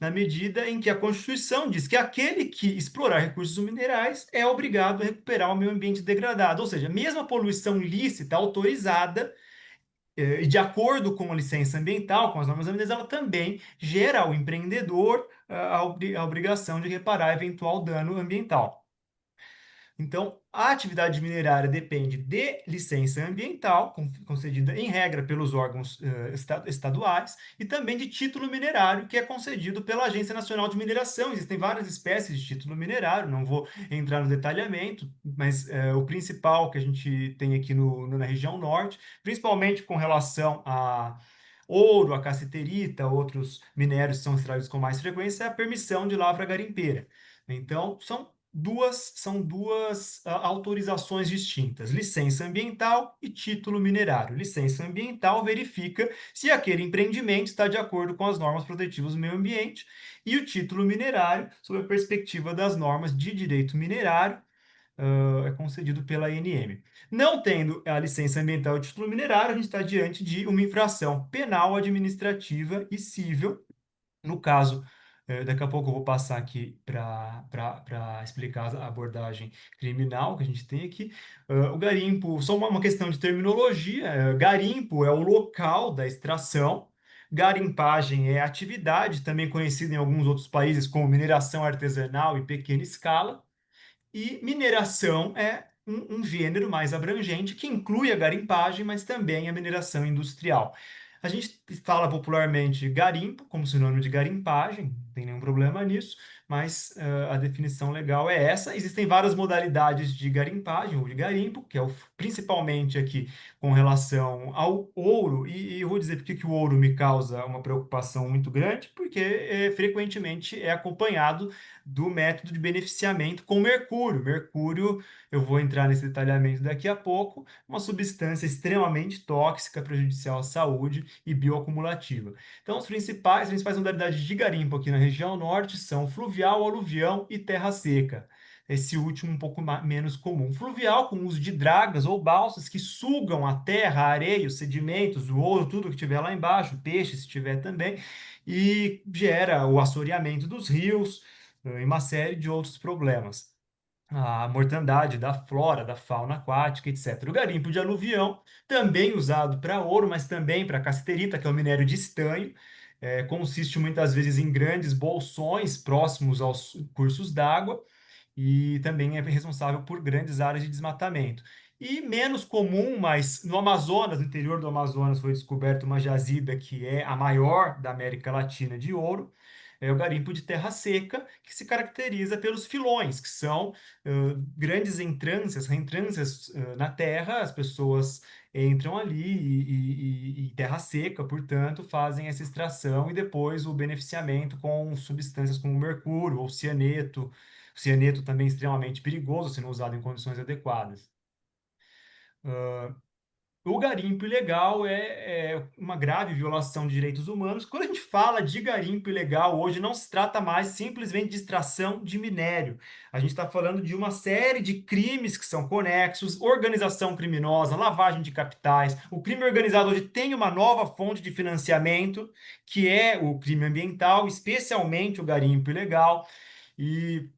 na medida em que a Constituição diz que aquele que explorar recursos minerais é obrigado a recuperar o meio ambiente degradado, ou seja, mesmo a poluição lícita autorizada e de acordo com a licença ambiental, com as normas ambientais, ela também gera ao empreendedor a obrigação de reparar eventual dano ambiental. Então, a atividade minerária depende de licença ambiental, concedida em regra pelos órgãos estaduais, e também de título minerário, que é concedido pela Agência Nacional de Mineração. Existem várias espécies de título minerário, não vou entrar no detalhamento, mas o principal que a gente tem aqui na região norte, principalmente com relação a ouro, a cassiterita, outros minérios que são extraídos com mais frequência, é a permissão de lavra garimpeira. Então, são são duas autorizações distintas: licença ambiental e título minerário. Licença ambiental verifica se aquele empreendimento está de acordo com as normas protetivas do meio ambiente, e o título minerário, sob a perspectiva das normas de direito minerário, é concedido pela ANM. Não tendo a licença ambiental e o título minerário, a gente está diante de uma infração penal, administrativa e civil. No caso, daqui a pouco eu vou passar aqui para explicar a abordagem criminal que a gente tem aqui. O garimpo, só uma questão de terminologia: garimpo é o local da extração, garimpagem é a atividade, também conhecida em alguns outros países como mineração artesanal em pequena escala. E mineração é um gênero mais abrangente que inclui a garimpagem, mas também a mineração industrial. A gente fala popularmente garimpo como sinônimo de garimpagem, não tem nenhum problema nisso, mas a definição legal é essa. Existem várias modalidades de garimpagem ou de garimpo, que é principalmente aqui com relação ao ouro, e eu vou dizer por que o ouro me causa uma preocupação muito grande, porque frequentemente é acompanhado do método de beneficiamento com mercúrio. Mercúrio, eu vou entrar nesse detalhamento daqui a pouco, uma substância extremamente tóxica, prejudicial à saúde e bioacumulativa. Então, as principais modalidades de garimpo aqui na região norte são fluvial, aluvião e terra seca. Esse último um pouco menos comum. Fluvial, com uso de dragas ou balsas que sugam a terra, a areia, os sedimentos, o ouro, tudo que tiver lá embaixo, peixe, se tiver também, e gera o assoreamento dos rios, e uma série de outros problemas. A mortandade da flora, da fauna aquática, etc. O garimpo de aluvião, também usado para ouro, mas também para cassiterita, que é o minério de estanho, consiste muitas vezes em grandes bolsões próximos aos cursos d'água, e também é responsável por grandes áreas de desmatamento. E menos comum, mas no Amazonas, no interior do Amazonas, foi descoberta uma jazida que é a maior da América Latina de ouro. É o garimpo de terra seca, que se caracteriza pelos filões, que são grandes reentrâncias na terra. As pessoas entram ali e terra seca, portanto, fazem essa extração e depois o beneficiamento com substâncias como mercúrio ou cianeto. O cianeto também é extremamente perigoso se não usado em condições adequadas. O garimpo ilegal é uma grave violação de direitos humanos. Quando a gente fala de garimpo ilegal, hoje não se trata mais simplesmente de extração de minério. A gente está falando de uma série de crimes que são conexos: organização criminosa, lavagem de capitais. O crime organizado hoje tem uma nova fonte de financiamento, que é o crime ambiental, especialmente o garimpo ilegal. E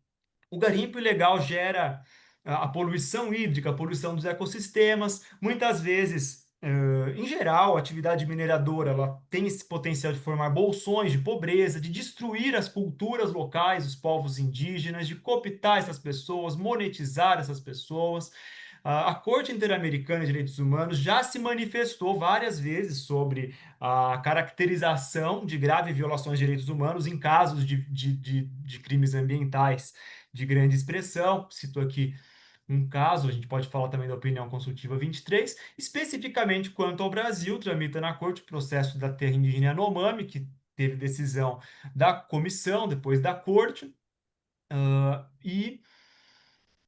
o garimpo ilegal gera a poluição hídrica, a poluição dos ecossistemas. Muitas vezes, em geral, a atividade mineradora ela tem esse potencial de formar bolsões de pobreza, de destruir as culturas locais, os povos indígenas, de cooptar essas pessoas, monetizar essas pessoas. A Corte Interamericana de Direitos Humanos já se manifestou várias vezes sobre a caracterização de graves violações de direitos humanos em casos de crimes ambientais de grande expressão. Cito aqui um caso, a gente pode falar também da opinião consultiva 23, especificamente quanto ao Brasil, tramita na corte o processo da terra indígena Yanomami, que teve decisão da comissão, depois da corte, e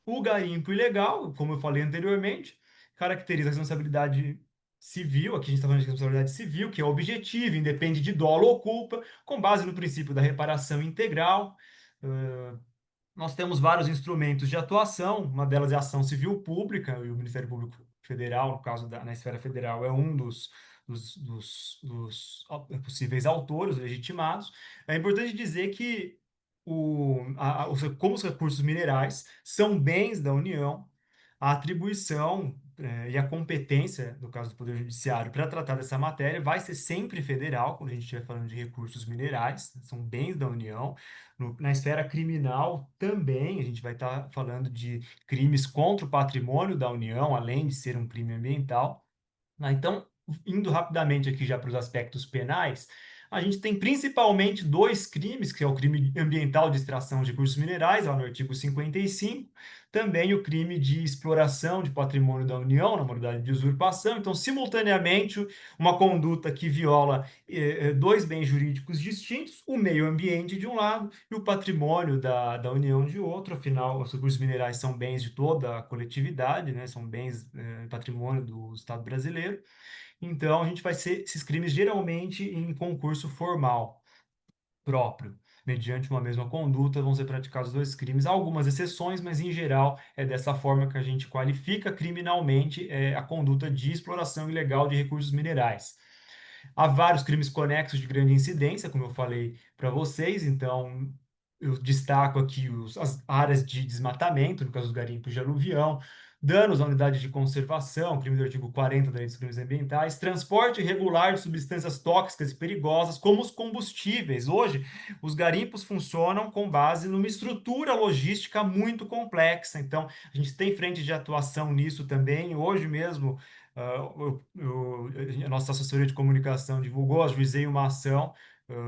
o garimpo ilegal, como eu falei anteriormente, caracteriza a responsabilidade civil. Aqui a gente está falando de responsabilidade civil, que é objetiva, independe de dolo ou culpa, com base no princípio da reparação integral. Nós temos vários instrumentos de atuação, uma delas é a ação civil pública, e o Ministério Público Federal, no caso na esfera federal, é um dos possíveis autores legitimados. É importante dizer que como os recursos minerais são bens da União, a atribuição e a competência, no caso do Poder Judiciário, para tratar dessa matéria vai ser sempre federal, quando a gente estiver falando de recursos minerais, são bens da União. Na esfera criminal também, a gente vai estar falando de crimes contra o patrimônio da União, além de ser um crime ambiental. Então, indo rapidamente aqui já para os aspectos penais, a gente tem principalmente dois crimes, que é o crime ambiental de extração de recursos minerais, lá no artigo 55, também o crime de exploração de patrimônio da União, na modalidade de usurpação. Então, simultaneamente, uma conduta que viola dois bens jurídicos distintos, o meio ambiente de um lado e o patrimônio da União de outro. Afinal, os recursos minerais são bens de toda a coletividade, né? São bens, patrimônio do Estado brasileiro. Então, a gente vai ser esses crimes geralmente em concurso formal próprio. Mediante uma mesma conduta, vão ser praticados dois crimes. Há algumas exceções, mas em geral é dessa forma que a gente qualifica criminalmente a conduta de exploração ilegal de recursos minerais. Há vários crimes conexos de grande incidência, como eu falei para vocês, então eu destaco aqui as áreas de desmatamento, no caso dos garimpos de aluvião, danos à unidade de conservação, crime do artigo 40 da Lei dos Crimes Ambientais, transporte irregular de substâncias tóxicas e perigosas, como os combustíveis. Hoje, os garimpos funcionam com base numa estrutura logística muito complexa, então a gente tem frente de atuação nisso também. Hoje mesmo, a nossa assessoria de comunicação divulgou, ajuizei uma ação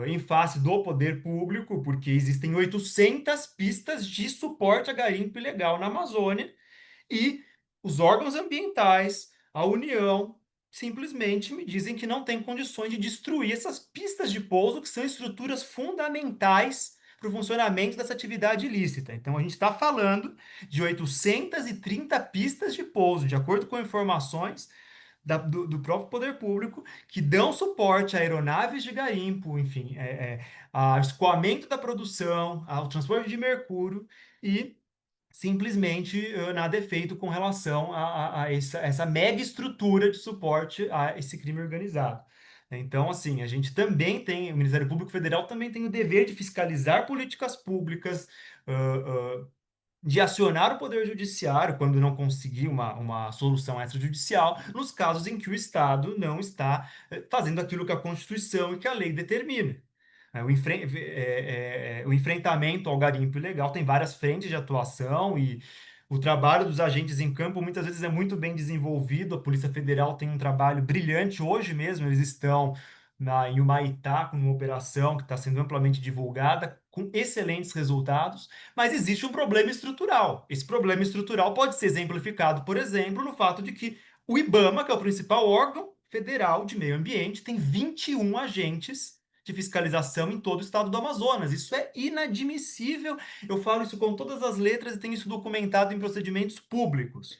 em face do poder público, porque existem 800 pistas de suporte a garimpo ilegal na Amazônia e os órgãos ambientais, a União, simplesmente me dizem que não tem condições de destruir essas pistas de pouso, que são estruturas fundamentais para o funcionamento dessa atividade ilícita. Então, a gente está falando de 830 pistas de pouso, de acordo com informações do próprio poder público, que dão suporte a aeronaves de garimpo, enfim, ao escoamento da produção, ao transporte de mercúrio, e simplesmente nada é feito com relação a essa mega estrutura de suporte a esse crime organizado. Então, assim, a gente também tem, o Ministério Público Federal também tem o dever de fiscalizar políticas públicas, de acionar o Poder Judiciário quando não conseguir uma solução extrajudicial, nos casos em que o Estado não está fazendo aquilo que a Constituição e que a lei determina. O enfrentamento ao garimpo ilegal tem várias frentes de atuação e o trabalho dos agentes em campo muitas vezes é muito bem desenvolvido. A Polícia Federal tem um trabalho brilhante. Hoje mesmo eles estão em Humaitá com uma operação que está sendo amplamente divulgada, com excelentes resultados, mas existe um problema estrutural. Esse problema estrutural pode ser exemplificado, por exemplo, no fato de que o IBAMA, que é o principal órgão federal de meio ambiente, tem 21 agentes de fiscalização em todo o estado do Amazonas. Isso é inadmissível. Eu falo isso com todas as letras e tenho isso documentado em procedimentos públicos.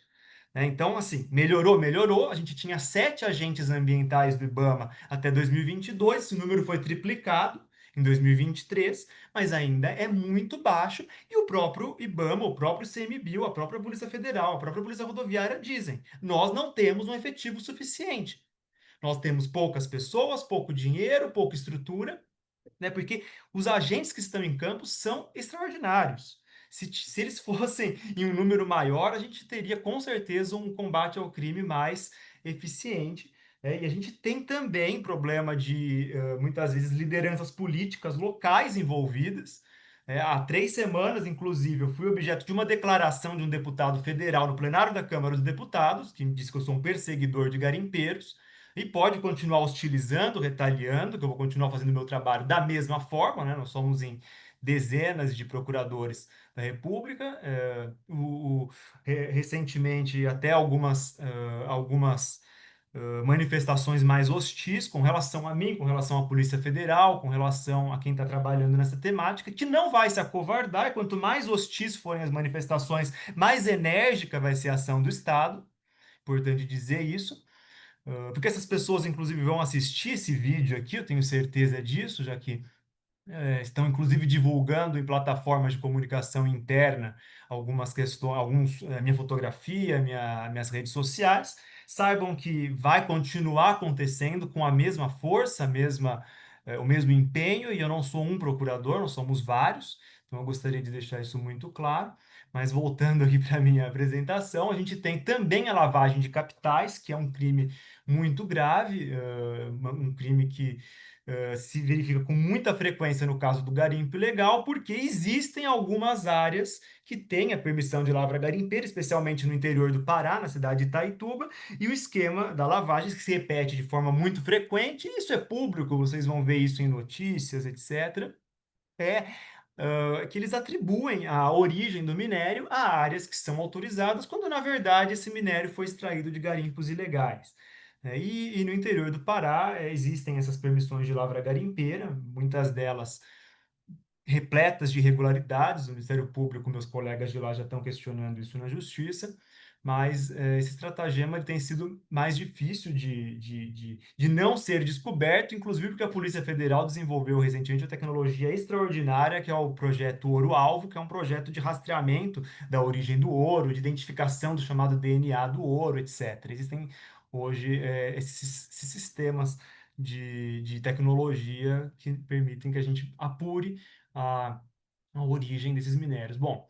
Então, assim, melhorou, melhorou. A gente tinha 7 agentes ambientais do IBAMA até 2022, esse número foi triplicado em 2023, mas ainda é muito baixo. E o próprio IBAMA, o próprio ICMBio, a própria Polícia Federal, a própria Polícia Rodoviária dizem: nós não temos um efetivo suficiente. Nós temos poucas pessoas, pouco dinheiro, pouca estrutura, né? Porque os agentes que estão em campo são extraordinários. Se eles fossem em um número maior, a gente teria com certeza um combate ao crime mais eficiente. E a gente tem também problema de, muitas vezes, lideranças políticas locais envolvidas. Há 3 semanas, inclusive, eu fui objeto de uma declaração de um deputado federal no plenário da Câmara dos Deputados, que me disse que eu sou um perseguidor de garimpeiros, e pode continuar hostilizando, retaliando, que eu vou continuar fazendo o meu trabalho da mesma forma, né? Nós somos em dezenas de procuradores da República. Recentemente, até algumas manifestações mais hostis com relação a mim, com relação à Polícia Federal, com relação a quem está trabalhando nessa temática, que não vai se acovardar. Quanto mais hostis forem as manifestações, mais enérgica vai ser a ação do Estado. Importante dizer isso. Porque essas pessoas, inclusive, vão assistir esse vídeo aqui, eu tenho certeza disso, já que estão, inclusive, divulgando em plataformas de comunicação interna algumas questões, minha fotografia, minhas redes sociais. Saibam que vai continuar acontecendo com a mesma força, o mesmo empenho, e eu não sou um procurador, nós somos vários, então eu gostaria de deixar isso muito claro. Mas voltando aqui para a minha apresentação, a gente tem também a lavagem de capitais, que é um crime muito grave, um crime que se verifica com muita frequência no caso do garimpo ilegal, porque existem algumas áreas que têm a permissão de lavra garimpeira, especialmente no interior do Pará, na cidade de Itaituba, e o esquema da lavagem que se repete de forma muito frequente, e isso é público, vocês vão ver isso em notícias, etc., é que eles atribuem a origem do minério a áreas que são autorizadas, quando na verdade esse minério foi extraído de garimpos ilegais. E no interior do Pará existem essas permissões de lavra garimpeira, muitas delas repletas de irregularidades. O Ministério Público, meus colegas de lá já estão questionando isso na Justiça, mas esse estratagema ele tem sido mais difícil de não ser descoberto, inclusive porque a Polícia Federal desenvolveu recentemente uma tecnologia extraordinária, que é o projeto Ouro Alvo, que é um projeto de rastreamento da origem do ouro, de identificação do chamado DNA do ouro, etc. Existem hoje esses sistemas de tecnologia que permitem que a gente apure a, a origem desses minérios. Bom,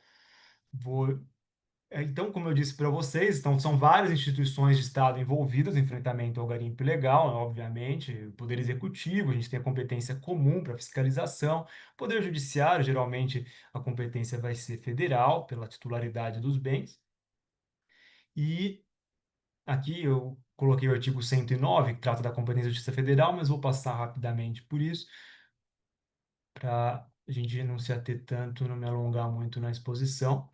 vou então, como eu disse para vocês, então, são várias instituições de Estado envolvidas no enfrentamento ao garimpo ilegal, obviamente, o Poder Executivo, a gente tem a competência comum para fiscalização, o Poder Judiciário, geralmente, a competência vai ser federal, pela titularidade dos bens, e aqui eu coloquei o artigo 109, que trata da competência da Justiça Federal, mas vou passar rapidamente por isso, para a gente não se ater tanto, não me alongar muito na exposição.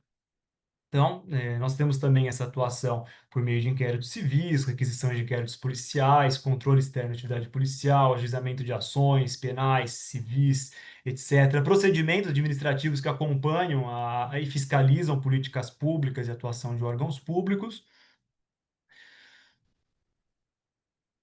Então, nós temos também essa atuação por meio de inquéritos civis, requisição de inquéritos policiais, controle externo de atividade policial, ajuizamento de ações penais, civis, etc. Procedimentos administrativos que acompanham e fiscalizam políticas públicas e atuação de órgãos públicos.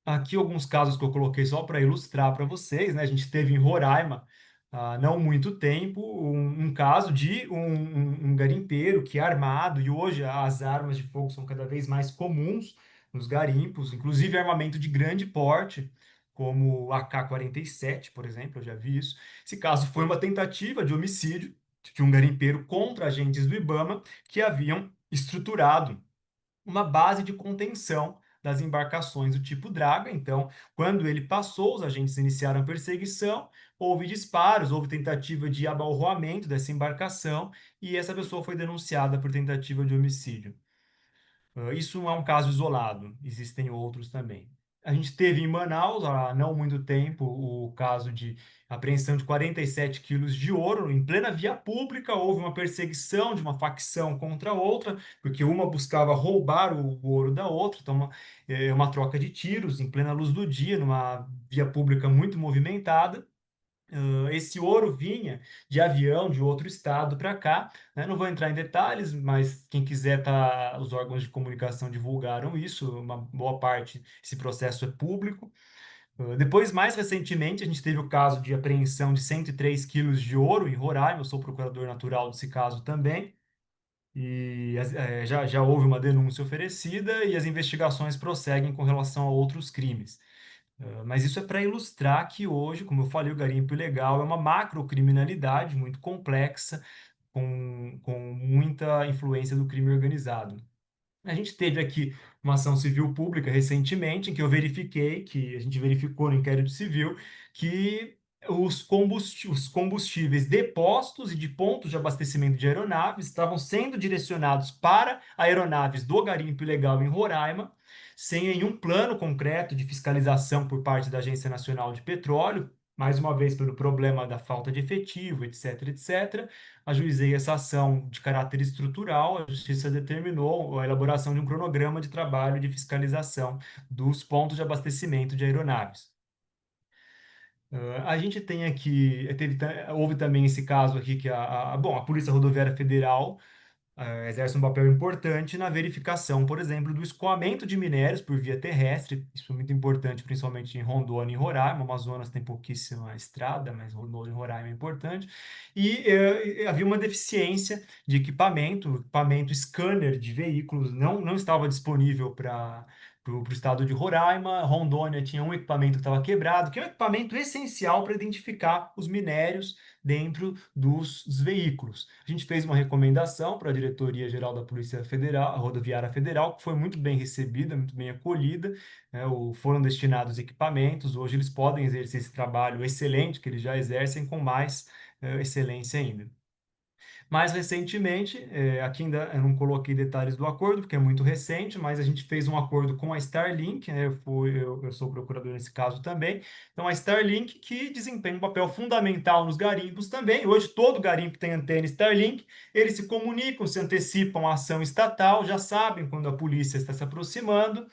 Aqui alguns casos que eu coloquei só para ilustrar para vocês, né? A gente teve em Roraima, há não muito tempo, um caso de um garimpeiro que é armado, e hoje as armas de fogo são cada vez mais comuns nos garimpos, inclusive armamento de grande porte, como o AK-47, por exemplo, eu já vi isso. Esse caso foi uma tentativa de homicídio de um garimpeiro contra agentes do IBAMA que haviam estruturado uma base de contenção das embarcações do tipo Draga. Então, quando ele passou, os agentes iniciaram a perseguição, houve disparos, houve tentativa de abalroamento dessa embarcação e essa pessoa foi denunciada por tentativa de homicídio. Isso não é um caso isolado, existem outros também. A gente teve em Manaus, há não muito tempo, o caso de apreensão de 47 quilos de ouro em plena via pública. Houve uma perseguição de uma facção contra a outra, porque uma buscava roubar o ouro da outra. Então, uma troca de tiros em plena luz do dia, numa via pública muito movimentada. Esse ouro vinha de avião de outro estado para cá, né? Não vou entrar em detalhes, mas quem quiser, tá, os órgãos de comunicação divulgaram isso, uma boa parte, esse processo é público. Depois, mais recentemente, a gente teve o caso de apreensão de 103 quilos de ouro em Roraima. Eu sou procurador natural desse caso também, e já houve uma denúncia oferecida e as investigações prosseguem com relação a outros crimes. Mas isso é para ilustrar que hoje, como eu falei, o garimpo ilegal é uma macrocriminalidade muito complexa, com muita influência do crime organizado. A gente teve aqui uma ação civil pública recentemente, em que a gente verificou no inquérito civil, que os combustíveis de postos e de pontos de abastecimento de aeronaves estavam sendo direcionados para aeronaves do garimpo ilegal em Roraima, sem nenhum plano concreto de fiscalização por parte da Agência Nacional de Petróleo, mais uma vez pelo problema da falta de efetivo, etc, etc. Ajuizei essa ação de caráter estrutural. A Justiça determinou a elaboração de um cronograma de trabalho de fiscalização dos pontos de abastecimento de aeronaves. A gente tem aqui, houve também esse caso aqui que bom, a Polícia Rodoviária Federal exerce um papel importante na verificação, por exemplo, do escoamento de minérios por via terrestre. Isso é muito importante, principalmente em Rondônia e Roraima. Amazonas tem pouquíssima estrada, mas Rondônia e Roraima é importante. E havia uma deficiência de equipamento, o equipamento scanner de veículos não estava disponível para o estado de Roraima. Rondônia tinha um equipamento que estava quebrado, que é um equipamento essencial para identificar os minérios dentro dos veículos. A gente fez uma recomendação para a Diretoria-Geral da Polícia Federal, a Rodoviária Federal, que foi muito bem recebida, muito bem acolhida, né? Foram destinados equipamentos, hoje eles podem exercer esse trabalho excelente que eles já exercem com mais excelência ainda. Mais recentemente, aqui ainda eu não coloquei detalhes do acordo, porque é muito recente, mas a gente fez um acordo com a Starlink, né? Eu sou procurador nesse caso também. Então, a Starlink, que desempenha um papel fundamental nos garimpos também. Hoje, todo garimpo tem antena Starlink, eles se comunicam, se antecipam à ação estatal, já sabem quando a polícia está se aproximando,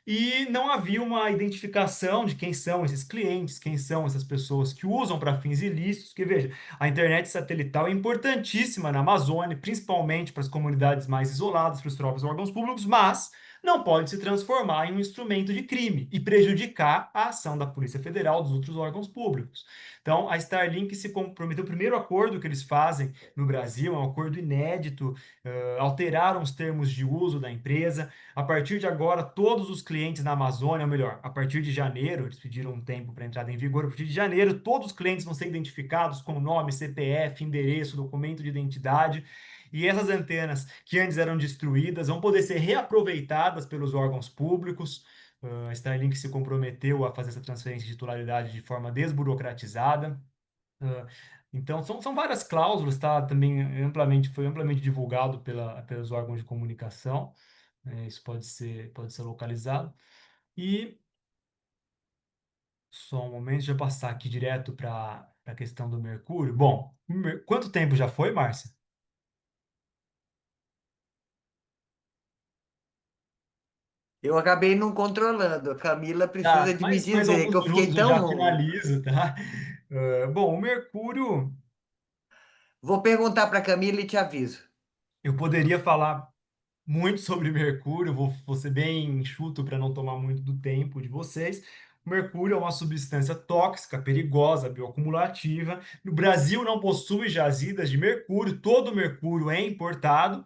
e não havia uma identificação de quem são esses clientes, quem são essas pessoas que usam para fins ilícitos. Porque, veja, a internet satelital é importantíssima na Amazônia, principalmente para as comunidades mais isoladas, para os próprios órgãos públicos, mas não pode se transformar em um instrumento de crime e prejudicar a ação da Polícia Federal, dos outros órgãos públicos. Então, a Starlink se comprometeu, o primeiro acordo que eles fazem no Brasil, é um acordo inédito, alteraram os termos de uso da empresa. A partir de agora, todos os clientes na Amazônia, ou melhor, a partir de janeiro, eles pediram um tempo para entrada em vigor, a partir de janeiro, todos os clientes vão ser identificados com nome, CPF, endereço, documento de identidade. E essas antenas que antes eram destruídas vão poder ser reaproveitadas pelos órgãos públicos. A Starlink se comprometeu a fazer essa transferência de titularidade de forma desburocratizada. Uh, então, são várias cláusulas, tá? Também foi amplamente divulgado pelos órgãos de comunicação. Isso pode ser localizado. E só um momento, deixa eu passar aqui direto para a questão do mercúrio. Bom, quanto tempo já foi, Márcia? Eu acabei não controlando. A Camila precisa Tá, de me mais dizer, alguns que eu fiquei minutos eu já tão. finalizo, tá? Bom, o mercúrio, Vou perguntar para a Camila e te aviso. eu poderia falar muito sobre Mercúrio, vou ser bem enxuto para não tomar muito do tempo de vocês. O mercúrio é uma substância tóxica, perigosa, bioacumulativa. No Brasil não possui jazidas de mercúrio, todo mercúrio é importado,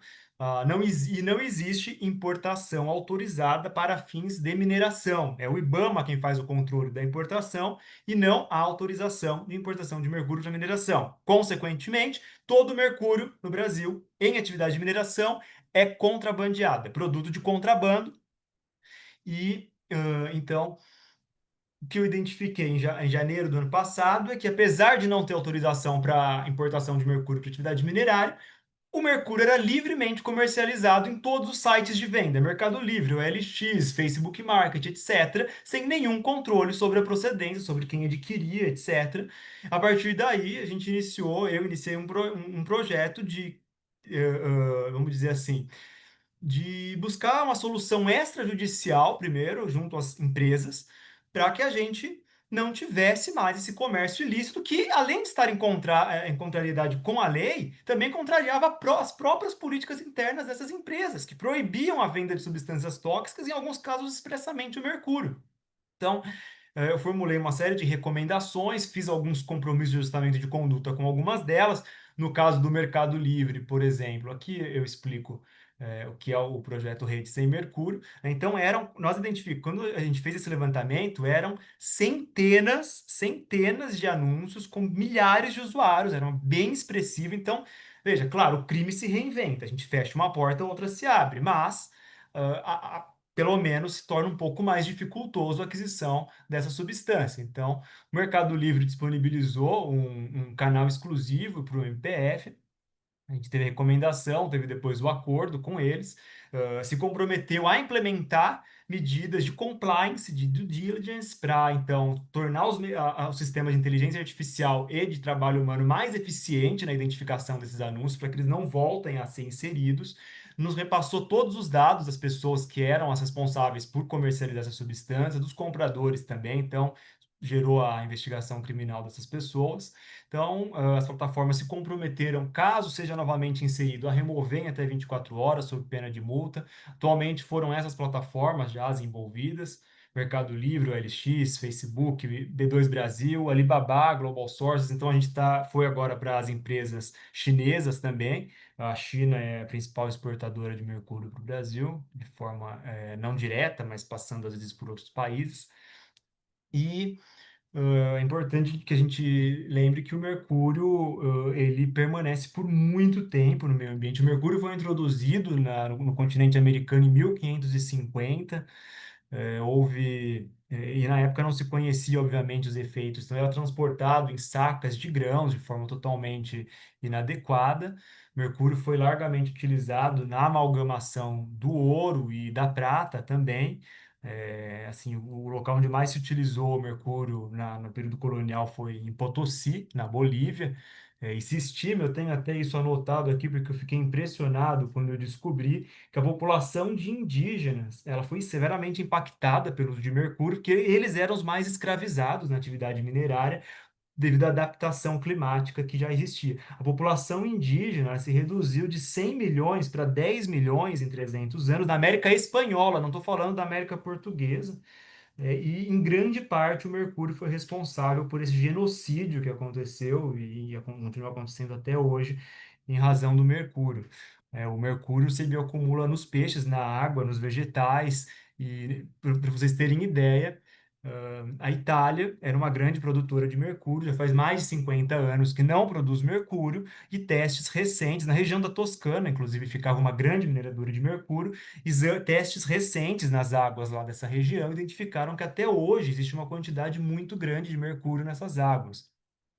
e não existe importação autorizada para fins de mineração. É o IBAMA quem faz o controle da importação e não a autorização de importação de mercúrio para mineração. Consequentemente, todo mercúrio no Brasil, em atividade de mineração, é contrabandeado, é produto de contrabando. E então, o que eu identifiquei em janeiro do ano passado é que, apesar de não ter autorização para importação de mercúrio para atividade minerária, o mercúrio era livremente comercializado em todos os sites de venda, Mercado Livre, OLX, Facebook Market, etc., sem nenhum controle sobre a procedência, sobre quem adquiria, etc. A partir daí, eu iniciei um projeto de, vamos dizer assim, de buscar uma solução extrajudicial, primeiro, junto às empresas, para que a gente não tivesse mais esse comércio ilícito, que, além de estar em contrariedade com a lei, também contrariava as próprias políticas internas dessas empresas, que proibiam a venda de substâncias tóxicas, em alguns casos expressamente o mercúrio. Então, eu formulei uma série de recomendações, fiz alguns compromissos de ajustamento de conduta com algumas delas. No caso do Mercado Livre, por exemplo, aqui eu explico o que é o projeto Rede Sem Mercúrio. Então, nós identificamos, quando a gente fez esse levantamento, eram centenas de anúncios com milhares de usuários, era bem expressivo. Então, veja, claro, o crime se reinventa, a gente fecha uma porta, outra se abre, mas pelo menos se torna um pouco mais dificultoso a aquisição dessa substância. Então, o Mercado Livre disponibilizou um canal exclusivo para o MPF. A gente teve recomendação, teve depois o acordo com eles, se comprometeu a implementar medidas de compliance, de due diligence, para então tornar o sistema de inteligência artificial e de trabalho humano mais eficiente na identificação desses anúncios, para que eles não voltem a ser inseridos. Nos repassou todos os dados das pessoas que eram as responsáveis por comercializar essa substância, dos compradores também, então gerou a investigação criminal dessas pessoas. Então, as plataformas se comprometeram, caso seja novamente inserido, a remover em até 24 horas, sob pena de multa. Atualmente foram essas plataformas já as envolvidas. Mercado Livre, OLX, Facebook, B2 Brasil, Alibaba, Global Sources. Então a gente foi agora para as empresas chinesas também. A China é a principal exportadora de mercúrio para o Brasil, de forma não direta, mas passando às vezes por outros países. E é importante que a gente lembre que o mercúrio, ele permanece por muito tempo no meio ambiente. O mercúrio foi introduzido no continente americano em 1550. E na época não se conhecia, obviamente, os efeitos, então era transportado em sacas de grãos de forma totalmente inadequada. Mercúrio foi largamente utilizado na amalgamação do ouro e da prata também. Assim, o local onde mais se utilizou o mercúrio no período colonial foi em Potosí, na Bolívia. E se estima, eu tenho até isso anotado aqui, porque eu fiquei impressionado quando eu descobri que a população de indígenas ela foi severamente impactada pelo uso de mercúrio, porque eles eram os mais escravizados na atividade minerária devido à adaptação climática que já existia. A população indígena ela se reduziu de 100 milhões para 10 milhões em 300 anos na América Espanhola, não estou falando da América Portuguesa. E, em grande parte, o mercúrio foi responsável por esse genocídio que aconteceu e continua acontecendo até hoje, em razão do mercúrio. O mercúrio se bioacumula nos peixes, na água, nos vegetais. E, para vocês terem ideia, a Itália era uma grande produtora de mercúrio, já faz mais de 50 anos que não produz mercúrio, e testes recentes, na região da Toscana, inclusive, ficava uma grande mineradora de mercúrio. Testes recentes nas águas lá dessa região identificaram que até hoje existe uma quantidade muito grande de mercúrio nessas águas.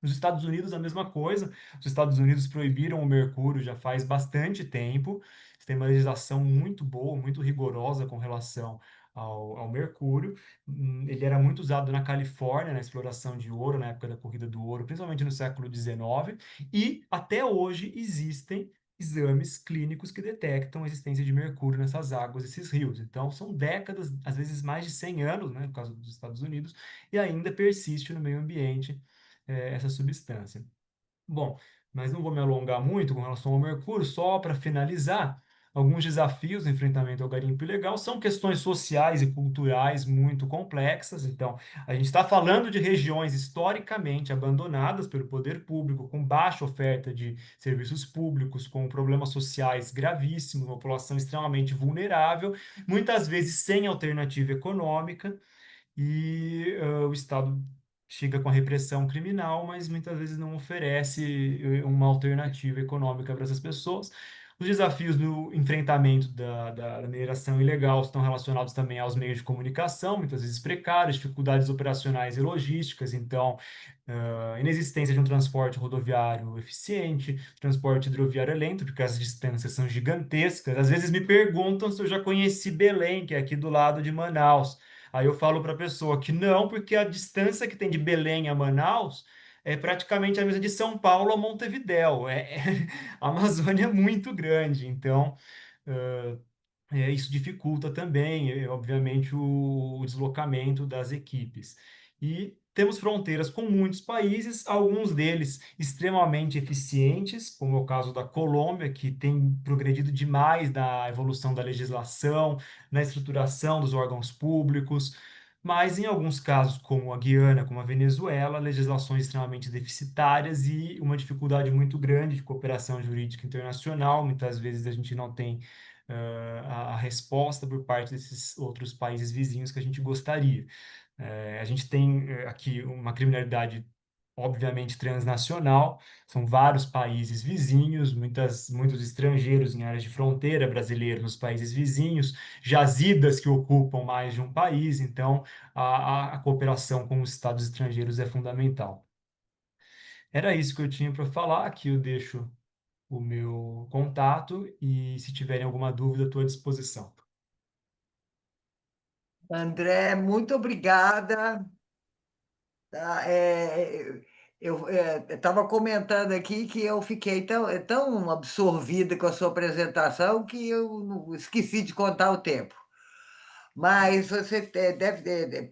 Nos Estados Unidos, a mesma coisa. Os Estados Unidos proibiram o mercúrio já faz bastante tempo. Eles têm uma legislação muito boa, muito rigorosa com relação ao mercúrio. Ele era muito usado na Califórnia, na exploração de ouro, na época da corrida do ouro, principalmente no século XIX. E até hoje existem exames clínicos que detectam a existência de mercúrio nessas águas, esses rios. Então, são décadas, às vezes mais de 100 anos, né, no caso dos Estados Unidos, e ainda persiste no meio ambiente, essa substância. Bom, mas não vou me alongar muito com relação ao mercúrio, só para finalizar, alguns desafios no enfrentamento ao garimpo ilegal são questões sociais e culturais muito complexas. Então, a gente está falando de regiões historicamente abandonadas pelo poder público, com baixa oferta de serviços públicos, com problemas sociais gravíssimos, uma população extremamente vulnerável, muitas vezes sem alternativa econômica. E o Estado chega com a repressão criminal, mas muitas vezes não oferece uma alternativa econômica para essas pessoas. Os desafios do enfrentamento da mineração ilegal estão relacionados também aos meios de comunicação, muitas vezes precários, dificuldades operacionais e logísticas. Então, inexistência de um transporte rodoviário eficiente, transporte hidroviário lento, porque as distâncias são gigantescas. Às vezes me perguntam se eu já conheci Belém, que é aqui do lado de Manaus. Aí eu falo para a pessoa que não, porque a distância que tem de Belém a Manaus é praticamente a mesma de São Paulo a Montevidéu. A Amazônia é muito grande, então isso dificulta também, obviamente, o deslocamento das equipes. E temos fronteiras com muitos países, alguns deles extremamente eficientes, como é o caso da Colômbia, que tem progredido demais na evolução da legislação, na estruturação dos órgãos públicos, mas em alguns casos, como a Guiana, como a Venezuela, legislações extremamente deficitárias e uma dificuldade muito grande de cooperação jurídica internacional. Muitas vezes a gente não tem a resposta por parte desses outros países vizinhos que a gente gostaria. A gente tem aqui uma criminalidade obviamente transnacional, são vários países vizinhos, muitos estrangeiros em áreas de fronteira, brasileiros nos países vizinhos, jazidas que ocupam mais de um país, então a cooperação com os estados estrangeiros é fundamental. Era isso que eu tinha para falar, aqui eu deixo o meu contato e se tiverem alguma dúvida, estou à disposição. André, muito obrigada. Tá? Eu estava comentando aqui que eu fiquei tão absorvida com a sua apresentação que eu esqueci de contar o tempo. Mas você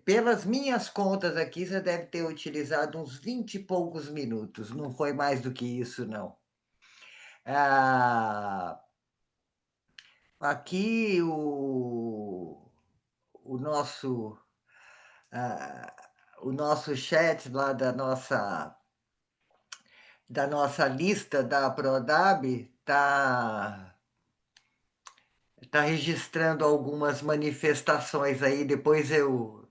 pelas minhas contas aqui, você deve ter utilizado uns 20 e poucos minutos, não foi mais do que isso, não. Ah, aqui o nosso o nosso chat lá da nossa lista da Prodab tá registrando algumas manifestações aí, depois eu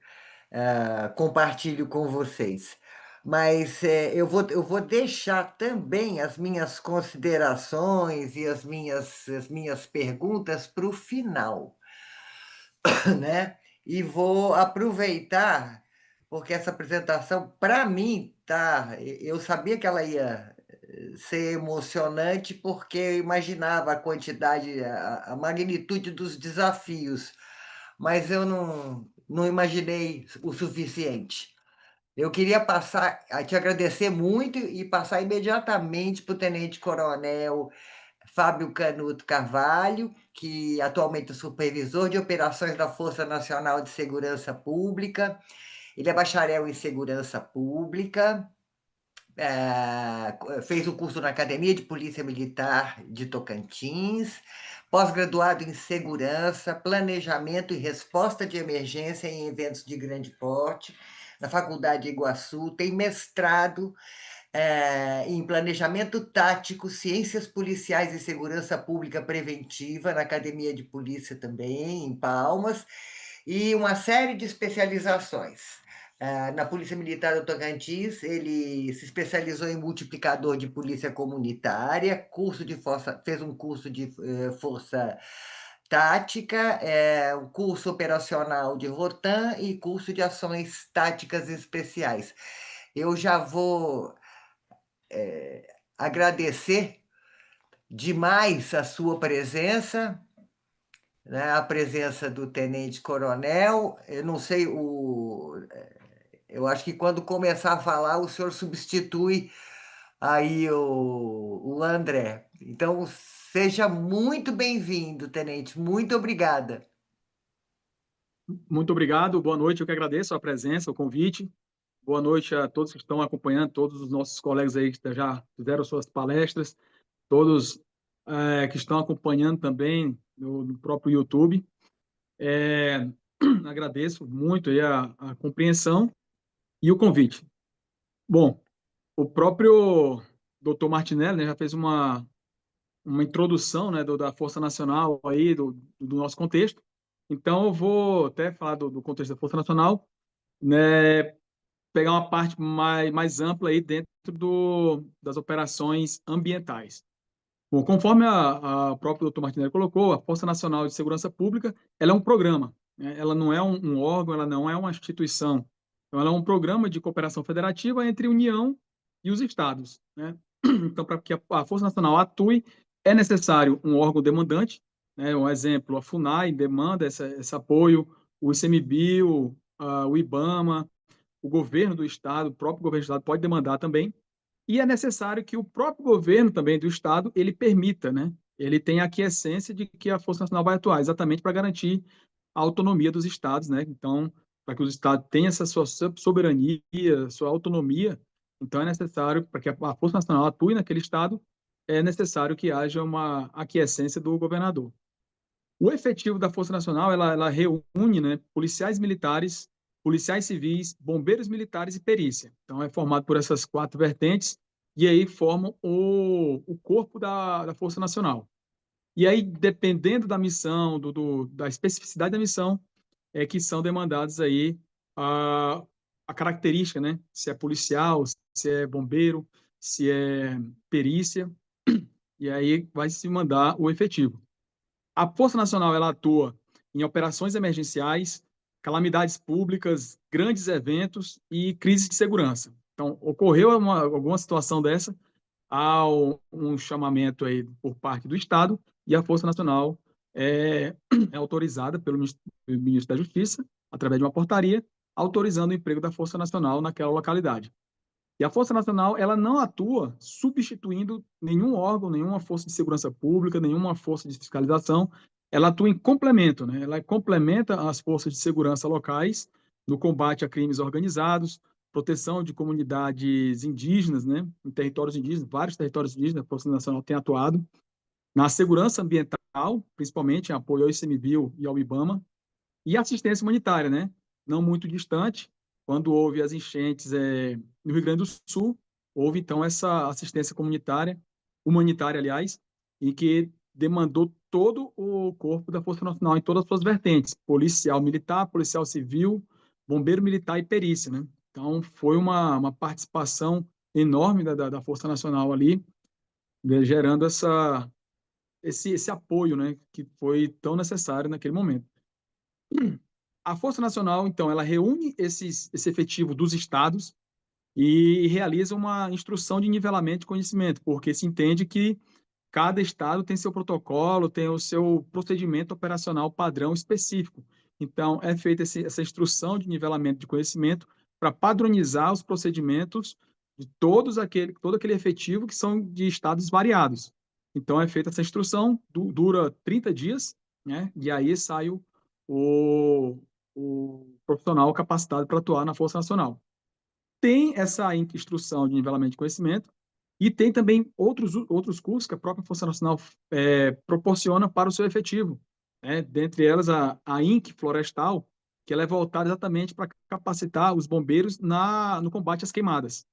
compartilho com vocês. Mas eu vou deixar também as minhas considerações e as minhas perguntas para o final, né? E vou aproveitar, porque essa apresentação, para mim, eu sabia que ela ia ser emocionante, porque eu imaginava a quantidade, a magnitude dos desafios, mas eu não imaginei o suficiente. Eu queria passar a te agradecer muito e passar imediatamente para o Tenente-Coronel Fábio Canuto Carvalho, que atualmente é supervisor de operações da Força Nacional de Segurança Pública. Ele é bacharel em Segurança Pública, fez o curso na Academia de Polícia Militar de Tocantins, pós-graduado em Segurança, Planejamento e Resposta de Emergência em Eventos de Grande Porte, na Faculdade de Iguaçu, tem mestrado em Planejamento Tático, Ciências Policiais e Segurança Pública Preventiva, na Academia de Polícia também, em Palmas, e uma série de especializações. Na Polícia Militar do Tocantins, ele se especializou em multiplicador de polícia comunitária, fez um curso de força tática, um curso operacional de Rotan e curso de ações táticas especiais. Eu já vou agradecer demais a sua presença, né, a presença do tenente-coronel. Eu não sei, eu acho que quando começar a falar, o senhor substitui aí o André. Então, seja muito bem-vindo, tenente. Muito obrigada. Muito obrigado, boa noite. Eu que agradeço a presença, o convite. Boa noite a todos que estão acompanhando, todos os nossos colegas aí que já fizeram suas palestras, todos que estão acompanhando também no próprio YouTube. Agradeço muito aí a compreensão e o convite. Bom, o próprio Dr. Martinelli, né, já fez uma introdução, né, da Força Nacional aí, do nosso contexto. Então, eu vou até falar do contexto da Força Nacional, né, pegar uma parte mais ampla aí dentro das operações ambientais. Bom, conforme a própria doutor Martinelli colocou, a Força Nacional de Segurança Pública, ela é um programa, né? Ela não é um órgão, ela não é uma instituição. Então, ela é um programa de cooperação federativa entre a União e os estados, né? Então, para que a Força Nacional atue, é necessário um órgão demandante, né? Um exemplo, a FUNAI demanda esse apoio, o ICMBio, o IBAMA, o governo do estado, o próprio governo do estado pode demandar também, e é necessário que o próprio governo também do estado, ele permita, né? Ele tenha a aquiescência de que a Força Nacional vai atuar, exatamente para garantir a autonomia dos estados, né? Então, para que os estados tenham essa sua soberania, sua autonomia, então é necessário, para que a Força Nacional atue naquele estado, é necessário que haja uma aquiescência do governador. O efetivo da Força Nacional, ela reúne, né, policiais militares, policiais civis, bombeiros militares e perícia. Então, é formado por essas 4 vertentes, e aí formam o corpo da Força Nacional. E aí, dependendo da missão, da especificidade da missão, é que são demandados aí a característica, né? Se é policial, se é bombeiro, se é perícia, e aí vai se mandar o efetivo. A Força Nacional ela atua em operações emergenciais, calamidades públicas, grandes eventos e crises de segurança. Então, ocorreu alguma situação dessa, há um chamamento aí por parte do Estado e a Força Nacional é autorizada pelo Ministro da Justiça, através de uma portaria, autorizando o emprego da Força Nacional naquela localidade. E a Força Nacional, ela não atua substituindo nenhum órgão, nenhuma força de segurança pública, nenhuma força de fiscalização. Ela atua em complemento, né? Ela complementa as forças de segurança locais no combate a crimes organizados, proteção de comunidades indígenas, né? Em territórios indígenas, vários territórios indígenas, a Força Nacional tem atuado. Na segurança ambiental, principalmente em apoio ao ICMBio e ao IBAMA, e assistência humanitária, né? não muito distante, quando houve as enchentes no Rio Grande do Sul, houve então essa assistência humanitária, aliás, em que demandou todo o corpo da Força Nacional em todas as suas vertentes, policial militar, policial civil, bombeiro militar e perícia, né? Então, foi uma participação enorme da Força Nacional ali, né, gerando esse apoio, né, que foi tão necessário naquele momento. A Força Nacional, então, ela reúne esse efetivo dos estados e realiza uma instrução de nivelamento de conhecimento, porque se entende que cada estado tem seu protocolo, tem o seu procedimento operacional padrão específico. Então, é feita essa instrução de nivelamento de conhecimento para padronizar os procedimentos de todo aquele efetivo que são de estados variados. Então, é feita essa instrução, dura 30 dias, né? E aí sai o, o profissional capacitado para atuar na Força Nacional. Tem essa instrução de nivelamento de conhecimento e tem também outros cursos que a própria Força Nacional proporciona para o seu efetivo, né? Dentre elas a INC Florestal, que ela é voltada exatamente para capacitar os bombeiros no combate às queimadas.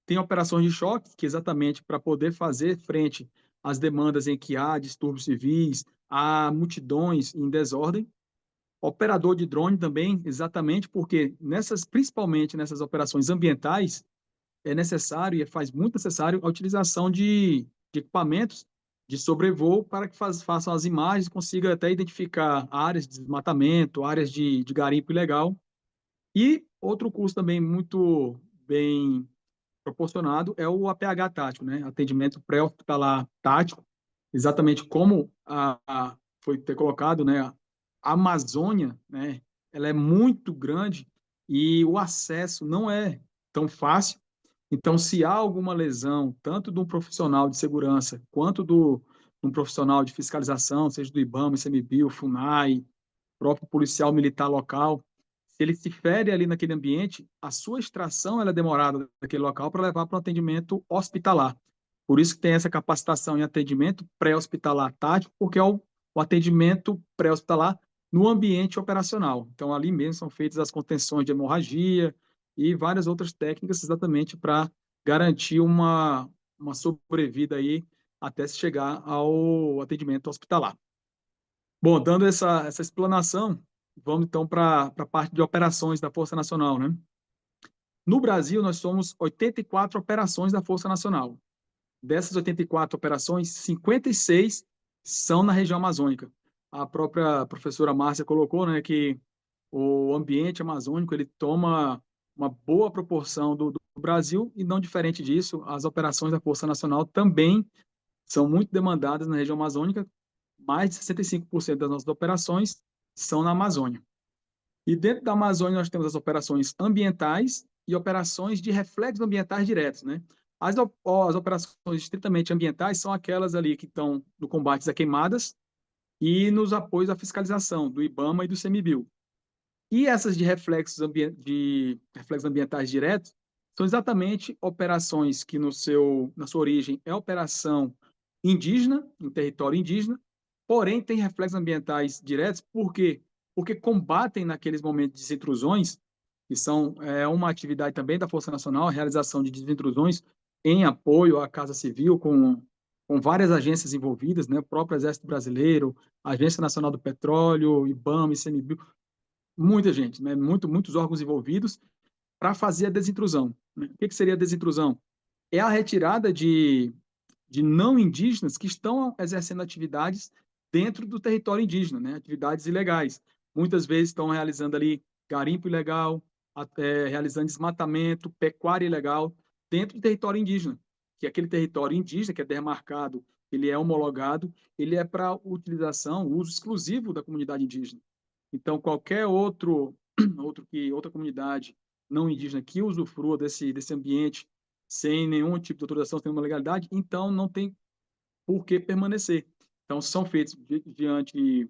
Tem operações de choque, que é exatamente para poder fazer frente às demandas em que há distúrbios civis, há multidões em desordem. Operador de drone também, exatamente porque principalmente nessas operações ambientais, é necessário e faz muito necessário a utilização de equipamentos de sobrevoo para que façam as imagens, consiga até identificar áreas de desmatamento, áreas de garimpo ilegal. E outro curso também muito bem proporcionado é o APH tático, né? Atendimento pré-hospitalar tático, exatamente como foi ter colocado, né? A Amazônia, né? Ela é muito grande e o acesso não é tão fácil. Então, se há alguma lesão, tanto de um profissional de segurança quanto de um profissional de fiscalização, seja do IBAMA, ICMBio, FUNAI, próprio policial militar local, se ele se fere ali naquele ambiente, a sua extração ela é demorada naquele local para levar para um atendimento hospitalar. Por isso que tem essa capacitação em atendimento pré-hospitalar tático, porque é o atendimento pré-hospitalar no ambiente operacional. Então, ali mesmo são feitas as contenções de hemorragia e várias outras técnicas exatamente para garantir uma sobrevida aí até se chegar ao atendimento hospitalar. Bom, dando essa explanação, vamos então para a parte de operações da Força Nacional, né? No Brasil, nós somos 84 operações da Força Nacional. Dessas 84 operações, 56 são na região amazônica. A própria professora Márcia colocou, né, que o ambiente amazônico ele toma uma boa proporção do Brasil e não diferente disso, as operações da Força Nacional também são muito demandadas na região amazônica. Mais de 65% das nossas operações são na Amazônia. E dentro da Amazônia nós temos as operações ambientais e operações de reflexos ambientais diretos, né? As operações estritamente ambientais são aquelas ali que estão no combate a queimadas e nos apoios à fiscalização do IBAMA e do CMBio. E essas de reflexos ambientais diretos são exatamente operações que na sua origem é operação indígena, em território indígena, porém tem reflexos ambientais diretos, por quê? Porque combatem naqueles momentos de desintrusões, que são uma atividade também da Força Nacional, a realização de desintrusões em apoio à Casa Civil, com várias agências envolvidas, né? O próprio Exército Brasileiro, a Agência Nacional do Petróleo, IBAMA, ICMBio, muita gente, né? Muitos órgãos envolvidos para fazer a desintrusão. Né? O que seria a desintrusão? É a retirada de não indígenas que estão exercendo atividades dentro do território indígena, né? Atividades ilegais. Muitas vezes estão realizando ali garimpo ilegal, realizando desmatamento, pecuária ilegal dentro do território indígena, que é aquele território indígena que é demarcado, ele é homologado, ele é para utilização, uso exclusivo da comunidade indígena. Então, qualquer outra comunidade não indígena que usufrua desse ambiente sem nenhum tipo de autorização, sem uma legalidade, então não tem por que permanecer. Então, são feitos diante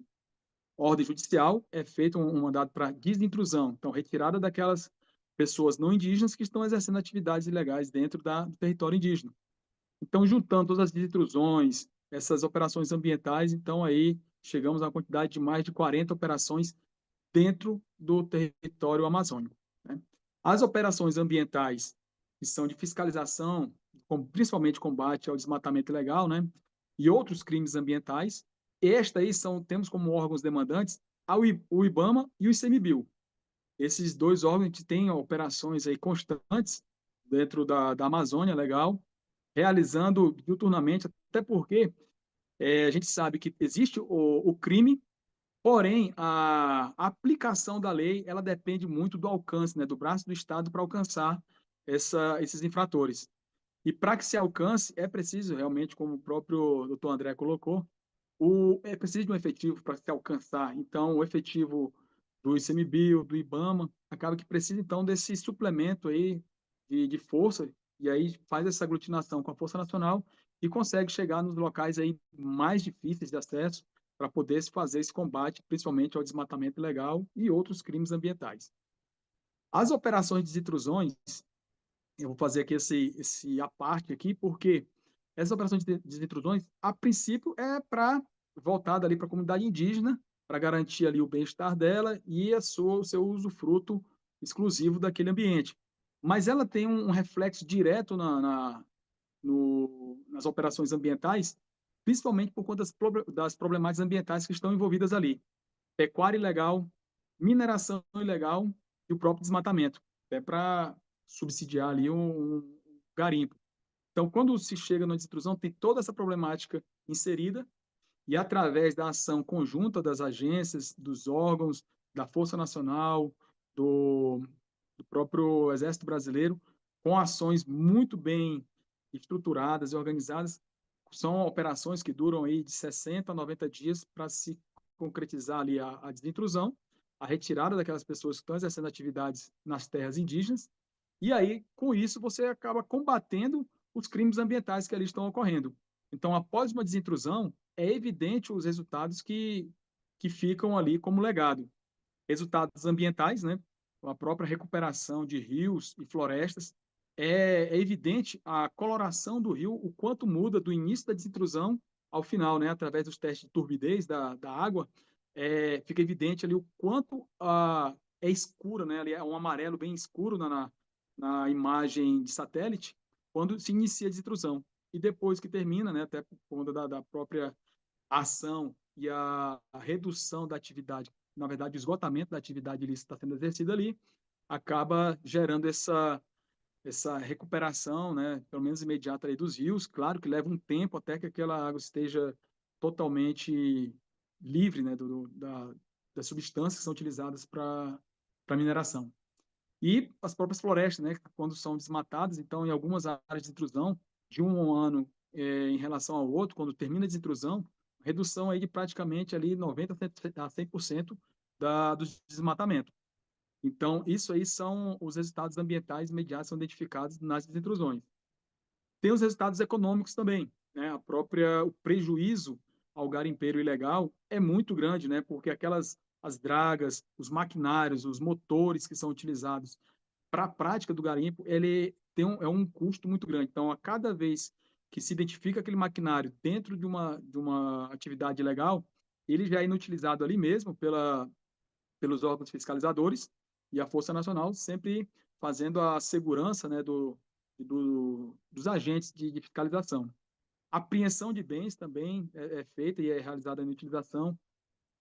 ordem judicial, é feito um mandado para desintrusão, então retirada daquelas pessoas não indígenas que estão exercendo atividades ilegais dentro do território indígena. Então, juntando todas as desintrusões, essas operações ambientais, então aí chegamos a uma quantidade de mais de 40 operações dentro do território amazônico, né? As operações ambientais, que são de fiscalização, principalmente combate ao desmatamento ilegal, né, e outros crimes ambientais, temos como órgãos demandantes o IBAMA e o ICMBio. Esses dois órgãos têm operações aí constantes dentro da Amazônia Legal, realizando diuturnamente, até porque a gente sabe que existe o crime. Porém, a aplicação da lei, ela depende muito do alcance, né, do braço do Estado para alcançar esses infratores. E para que se alcance, é preciso realmente, como o próprio doutor André colocou, é preciso de um efetivo para se alcançar. Então, o efetivo do ICMBio, do IBAMA, acaba que precisa, então, desse suplemento aí de força, e aí faz essa aglutinação com a Força Nacional e consegue chegar nos locais aí mais difíceis de acesso para poder se fazer esse combate, principalmente ao desmatamento ilegal e outros crimes ambientais. As operações de intrusões, eu vou fazer aqui esse à parte aqui, porque essas operações de intrusões, a princípio, é para voltada ali para a comunidade indígena, para garantir ali o bem-estar dela e o seu usufruto exclusivo daquele ambiente. Mas ela tem um reflexo direto nas operações ambientais, principalmente por conta das problemáticas ambientais que estão envolvidas ali. Pecuária ilegal, mineração ilegal e o próprio desmatamento, até para subsidiar ali um garimpo. Então, quando se chega na destruição, tem toda essa problemática inserida e através da ação conjunta das agências, dos órgãos, da Força Nacional, do próprio Exército Brasileiro, com ações muito bem estruturadas e organizadas, são operações que duram aí de 60 a 90 dias para se concretizar ali a desintrusão, a retirada daquelas pessoas que estão exercendo atividades nas terras indígenas, e aí, com isso, você acaba combatendo os crimes ambientais que ali estão ocorrendo. Então, após uma desintrusão, é evidente os resultados que ficam ali como legado. Resultados ambientais, né? A própria recuperação de rios e florestas. É evidente a coloração do rio, o quanto muda do início da desintrusão ao final, né? Através dos testes de turbidez da água, fica evidente ali o quanto é escuro, né? Ali é um amarelo bem escuro na imagem de satélite, quando se inicia a desintrusão. E depois que termina, né? Até por conta da própria ação e a redução da atividade, na verdade, o esgotamento da atividade ilícita está sendo exercida ali, acaba gerando essa recuperação, né, pelo menos imediata aí dos rios. Claro que leva um tempo até que aquela água esteja totalmente livre, né, das substâncias que são utilizadas para mineração. E as próprias florestas, né, quando são desmatadas, então, em algumas áreas de intrusão, de um ano em relação ao outro, quando termina a desintrusão, redução aí de praticamente ali 90% a 100% do desmatamento. Então, isso aí são os resultados ambientais imediatos são identificados nas desintrusões. Tem os resultados econômicos também, né? O prejuízo ao garimpeiro ilegal é muito grande, né? Porque as dragas, os maquinários, os motores que são utilizados para a prática do garimpo, ele é um custo muito grande. Então, a cada vez que se identifica aquele maquinário dentro de uma atividade ilegal, ele já é inutilizado ali mesmo pelos órgãos fiscalizadores e a Força Nacional sempre fazendo a segurança, né, dos agentes de fiscalização. A apreensão de bens também é feita e é realizada a inutilização.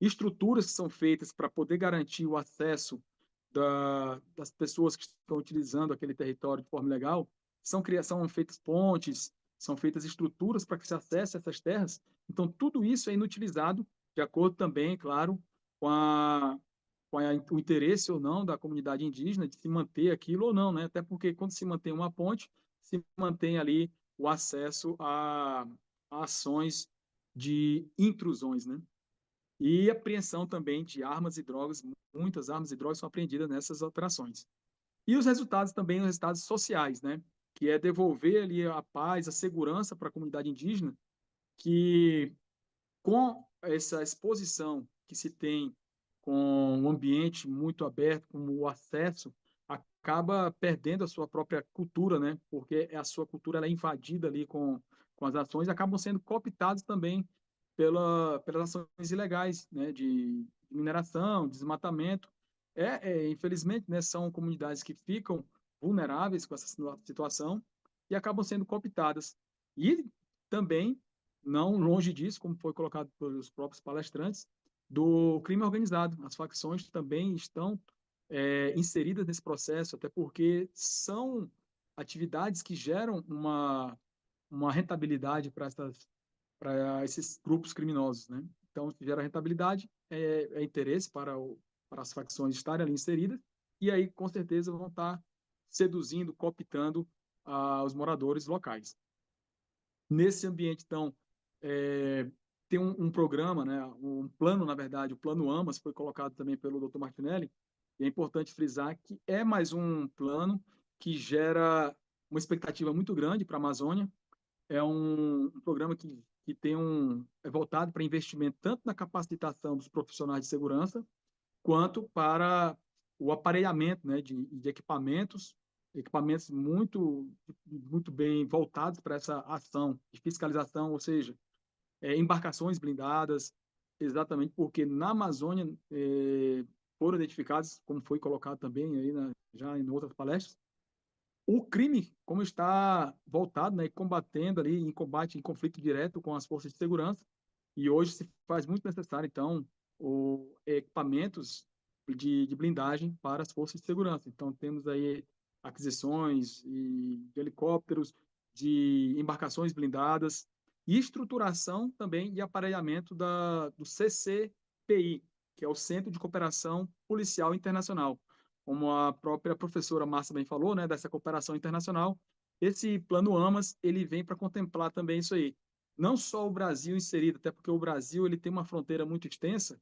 Estruturas que são feitas para poder garantir o acesso das pessoas que estão utilizando aquele território de forma legal, são feitas pontes, são feitas estruturas para que se acesse essas terras. Então, tudo isso é inutilizado, de acordo também, claro, com o interesse ou não da comunidade indígena de se manter aquilo ou não, né? Até porque quando se mantém uma ponte, se mantém ali o acesso a ações de intrusões, né? E apreensão também de armas e drogas, muitas armas e drogas são apreendidas nessas operações. E os resultados também, os resultados sociais, né? Que é devolver ali a paz, a segurança para a comunidade indígena, que com essa exposição que se tem com um ambiente muito aberto, com o acesso, acaba perdendo a sua própria cultura, né? Porque a sua cultura ela é invadida ali com as ações e acabam sendo cooptados também pelas ações ilegais, né? mineração, desmatamento. Infelizmente, né, são comunidades que ficam vulneráveis com essa situação e acabam sendo cooptadas. E também, não longe disso, como foi colocado pelos próprios palestrantes, do crime organizado. As facções também estão inseridas nesse processo, até porque são atividades que geram uma rentabilidade para esses grupos criminosos, né? Então, se gera rentabilidade, interesse para as facções estarem ali inseridas, e aí, com certeza, vão estar seduzindo, cooptando os moradores locais. Nesse ambiente, então, tem um programa, né, um plano, na verdade, o Plano AMAS, foi colocado também pelo Dr. Martinelli, e é importante frisar que é mais um plano que gera uma expectativa muito grande para a Amazônia. É um programa que tem é voltado para investimento tanto na capacitação dos profissionais de segurança, quanto para o aparelhamento, né, de equipamentos muito bem voltados para essa ação de fiscalização, ou seja, embarcações blindadas, exatamente porque na Amazônia foram identificados, como foi colocado também aí já em outras palestras, o crime, como está voltado, né, combatendo ali em combate, em conflito direto com as forças de segurança, e hoje se faz muito necessário, então, equipamentos de blindagem para as forças de segurança. Então, temos aí aquisições de helicópteros, de embarcações blindadas, e estruturação também e aparelhamento do CCPI, que é o Centro de Cooperação Policial Internacional. Como a própria professora Márcia bem falou, né, dessa cooperação internacional, esse plano AMAS, ele vem para contemplar também isso aí. Não só o Brasil inserido, até porque o Brasil ele tem uma fronteira muito extensa,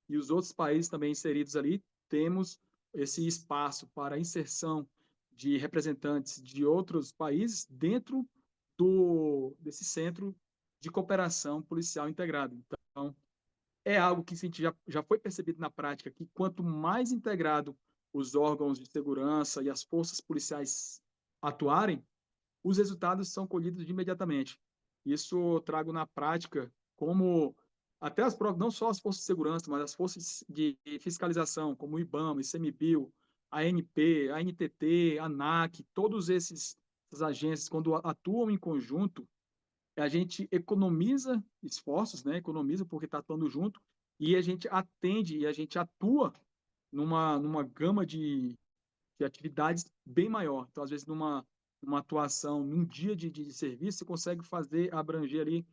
e os outros países também inseridos ali, temos esse espaço para inserção de representantes de outros países dentro desse centro de cooperação policial integrado. Então, é algo que a gente já foi percebido na prática, que quanto mais integrado os órgãos de segurança e as forças policiais atuarem, os resultados são colhidos imediatamente. Isso eu trago na prática como até não só as forças de segurança, mas as forças de fiscalização, como o IBAMA, ICMBio, a ANP, a NTT, a ANAC, todos essas agências, quando atuam em conjunto, a gente economiza esforços, né? Economiza porque está atuando junto, e a gente atende e a gente atua numa gama de atividades bem maior. Então, às vezes, numa atuação, num dia de serviço, você consegue abranger ali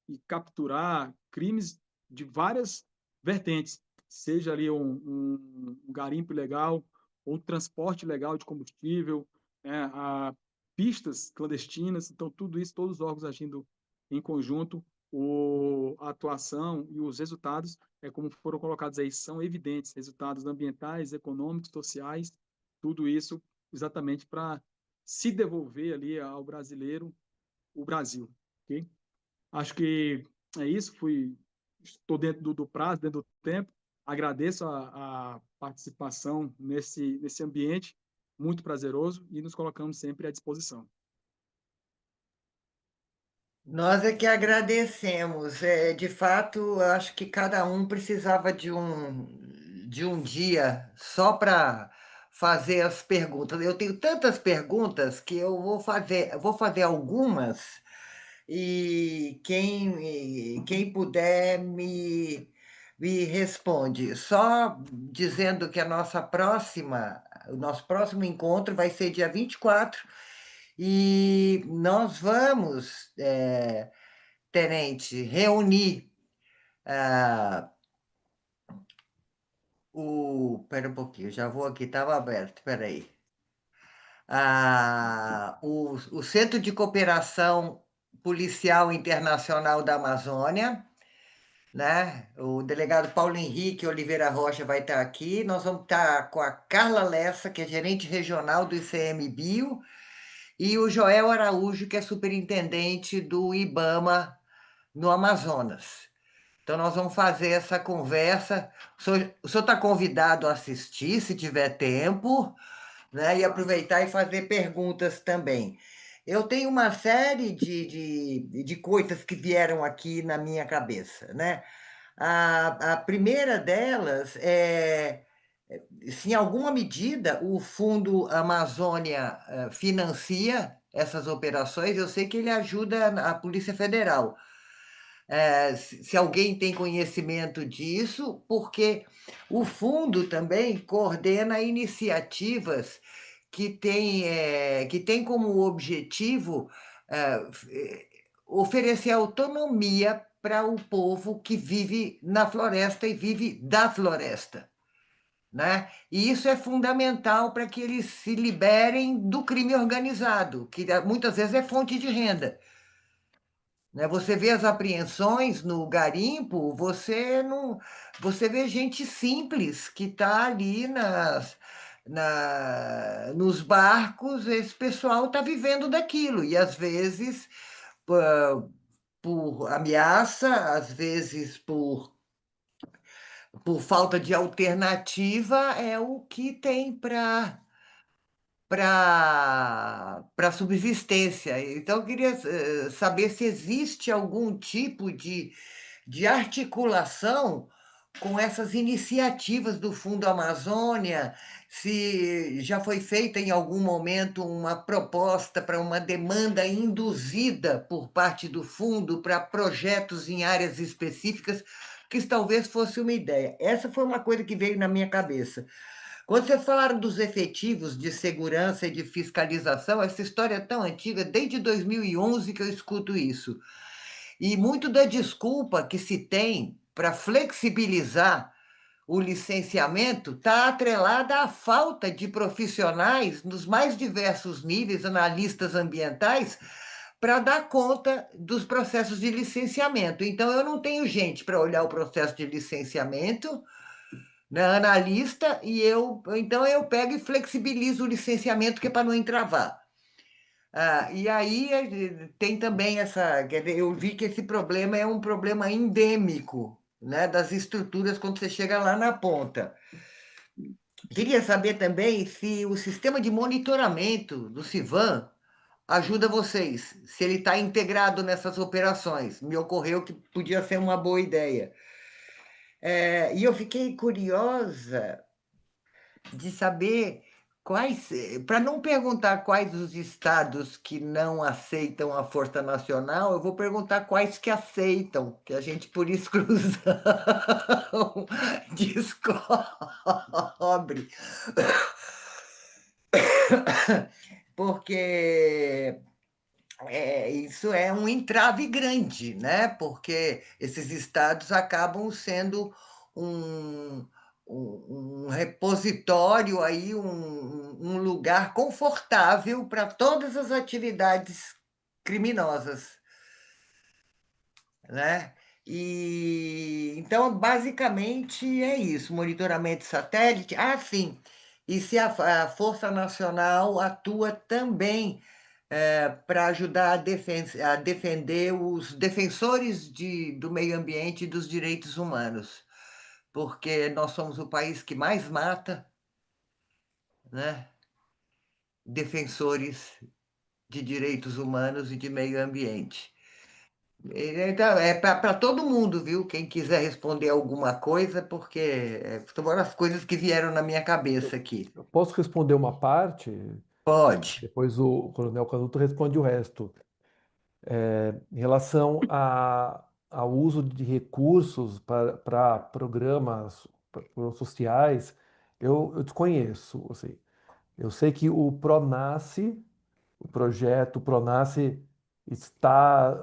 e capturar crimes de várias vertentes, seja ali um garimpo ilegal, ou transporte ilegal de combustível, a pistas clandestinas. Então, tudo isso, todos os órgãos agindo em conjunto, a atuação e os resultados, como foram colocados aí, são evidentes, resultados ambientais, econômicos, sociais, tudo isso exatamente para se devolver ali ao brasileiro o Brasil, ok? Acho que é isso, estou dentro do prazo, dentro do tempo, agradeço a participação nesse ambiente muito prazeroso e nos colocamos sempre à disposição. Nós é que agradecemos. De fato, eu acho que cada um precisava de um dia só para fazer as perguntas. Eu tenho tantas perguntas que eu vou fazer algumas e quem puder me responde. Só dizendo que o nosso próximo encontro vai ser dia 24 e nós vamos, Tenente, reunir Pera um pouquinho, já vou aqui, estava aberto, espera aí. O Centro de Cooperação Policial Internacional da Amazônia, né? O delegado Paulo Henrique Oliveira Rocha vai estar aqui. Nós vamos estar com a Carla Lessa, que é gerente regional do ICMBio, e o Joel Araújo, que é superintendente do IBAMA no Amazonas. Então, nós vamos fazer essa conversa. O senhor está convidado a assistir, se tiver tempo, né? E aproveitar e fazer perguntas também. Eu tenho uma série de coisas que vieram aqui na minha cabeça, né? A primeira delas se em alguma medida o Fundo Amazônia financia essas operações, eu sei que ele ajuda a Polícia Federal. Se alguém tem conhecimento disso, porque o fundo também coordena iniciativas que têm como objetivo oferecer autonomia para o povo que vive na floresta e vive da floresta, né? E isso é fundamental para que eles se liberem do crime organizado, que muitas vezes é fonte de renda. Né? Você vê as apreensões no garimpo, você vê gente simples que está ali nos barcos, esse pessoal está vivendo daquilo, e às vezes por ameaça, às vezes por falta de alternativa, é o que tem para subsistência. Então, eu queria saber se existe algum tipo de articulação com essas iniciativas do Fundo Amazônia, se já foi feita em algum momento uma proposta para uma demanda induzida por parte do fundo para projetos em áreas específicas, que isso talvez fosse uma ideia. Essa foi uma coisa que veio na minha cabeça. Quando vocês falaram dos efetivos de segurança e de fiscalização, essa história é tão antiga, desde 2011 que eu escuto isso. E muito da desculpa que se tem para flexibilizar o licenciamento está atrelada à falta de profissionais nos mais diversos níveis, analistas ambientais, para dar conta dos processos de licenciamento. Então, eu não tenho gente para olhar o processo de licenciamento, né, analista, então eu pego e flexibilizo o licenciamento, que é para não entravar. E aí tem também eu vi que esse problema é um problema endêmico, né, das estruturas quando você chega lá na ponta. Queria saber também se o sistema de monitoramento do CIVAM ajuda vocês, se ele está integrado nessas operações. Me ocorreu que podia ser uma boa ideia. E eu fiquei curiosa de saber para não perguntar quais os estados que não aceitam a Força Nacional, eu vou perguntar quais que aceitam, que a gente, por exclusão, descobre. Porque isso é um entrave grande, né? Porque esses estados acabam sendo um, um repositório aí, um lugar confortável para todas as atividades criminosas, né? E então, basicamente, é isso: monitoramento de satélite. Sim. E se a Força Nacional atua também para ajudar a defender os defensores do meio ambiente e dos direitos humanos, porque nós somos o país que mais mata, né, defensores de direitos humanos e de meio ambiente. Então, é para todo mundo, viu? Quem quiser responder alguma coisa, porque são as coisas que vieram na minha cabeça aqui. Eu posso responder uma parte, Pode. depois o Coronel Canuto responde o resto. Em relação ao uso de recursos para programas sociais, eu desconheço. Assim, eu sei que o Pronace, o projeto Pronace está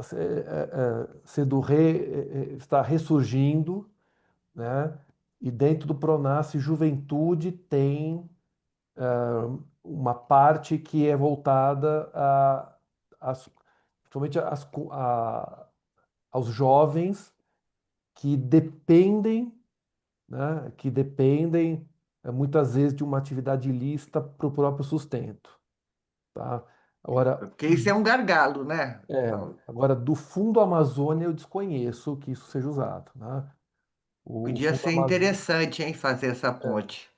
está ressurgindo, né? E dentro do Pronace Juventude tem uma parte que é voltada principalmente aos jovens que dependem, né? Que dependem muitas vezes de uma atividade ilícita para o próprio sustento, tá? Agora, Porque isso é um gargalo, né? é, agora, do Fundo Amazônia eu desconheço que isso seja usado, né? O Podia Fundo ser Amazônia, interessante, hein, fazer essa ponte.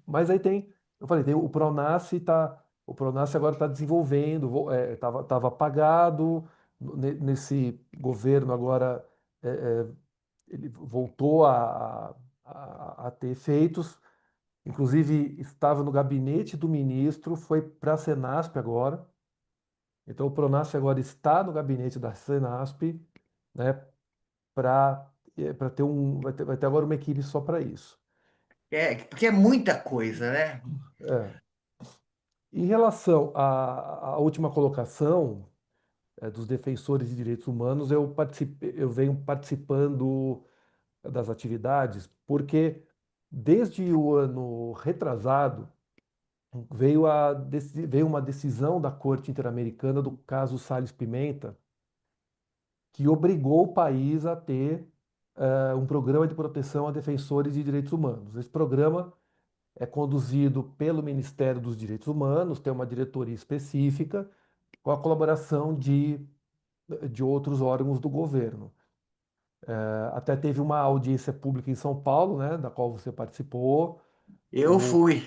mas aí tem, eu falei, tem o Pronace agora está desenvolvendo, estava apagado nesse governo agora ele voltou a ter efeitos. Inclusive, estava no gabinete do ministro, foi para a Senasp agora. Então, o Pronasp agora está no gabinete da Senasp, né, para ter vai ter agora uma equipe só para isso. Porque é muita coisa, né? É. Em relação à última colocação, dos defensores de direitos humanos, eu venho participando das atividades, porque desde o ano retrasado veio uma decisão da Corte Interamericana do caso Salles Pimenta, que obrigou o país a ter um programa de proteção a defensores de direitos humanos. Esse programa é conduzido pelo Ministério dos Direitos Humanos, tem uma diretoria específica, com a colaboração de outros órgãos do governo. Até teve uma audiência pública em São Paulo, né, da qual você participou. Eu fui.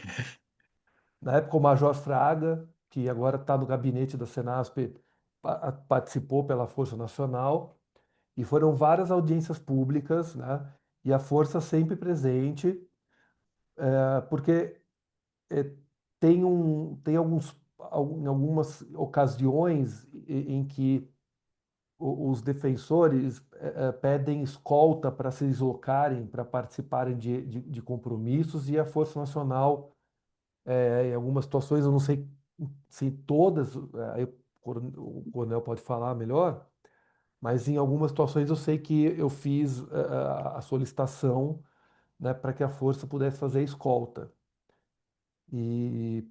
Na época, o Major Fraga, que agora está no gabinete da Senasp, participou pela Força Nacional, e foram várias audiências públicas, né, e a Força sempre presente, porque eh, em algumas ocasiões em que os defensores pedem escolta para se deslocarem, para participarem de compromissos, e a Força Nacional, em algumas situações, eu não sei se todas, aí o coronel pode falar melhor, mas em algumas situações eu sei que eu fiz a solicitação, né, para que a Força pudesse fazer a escolta. E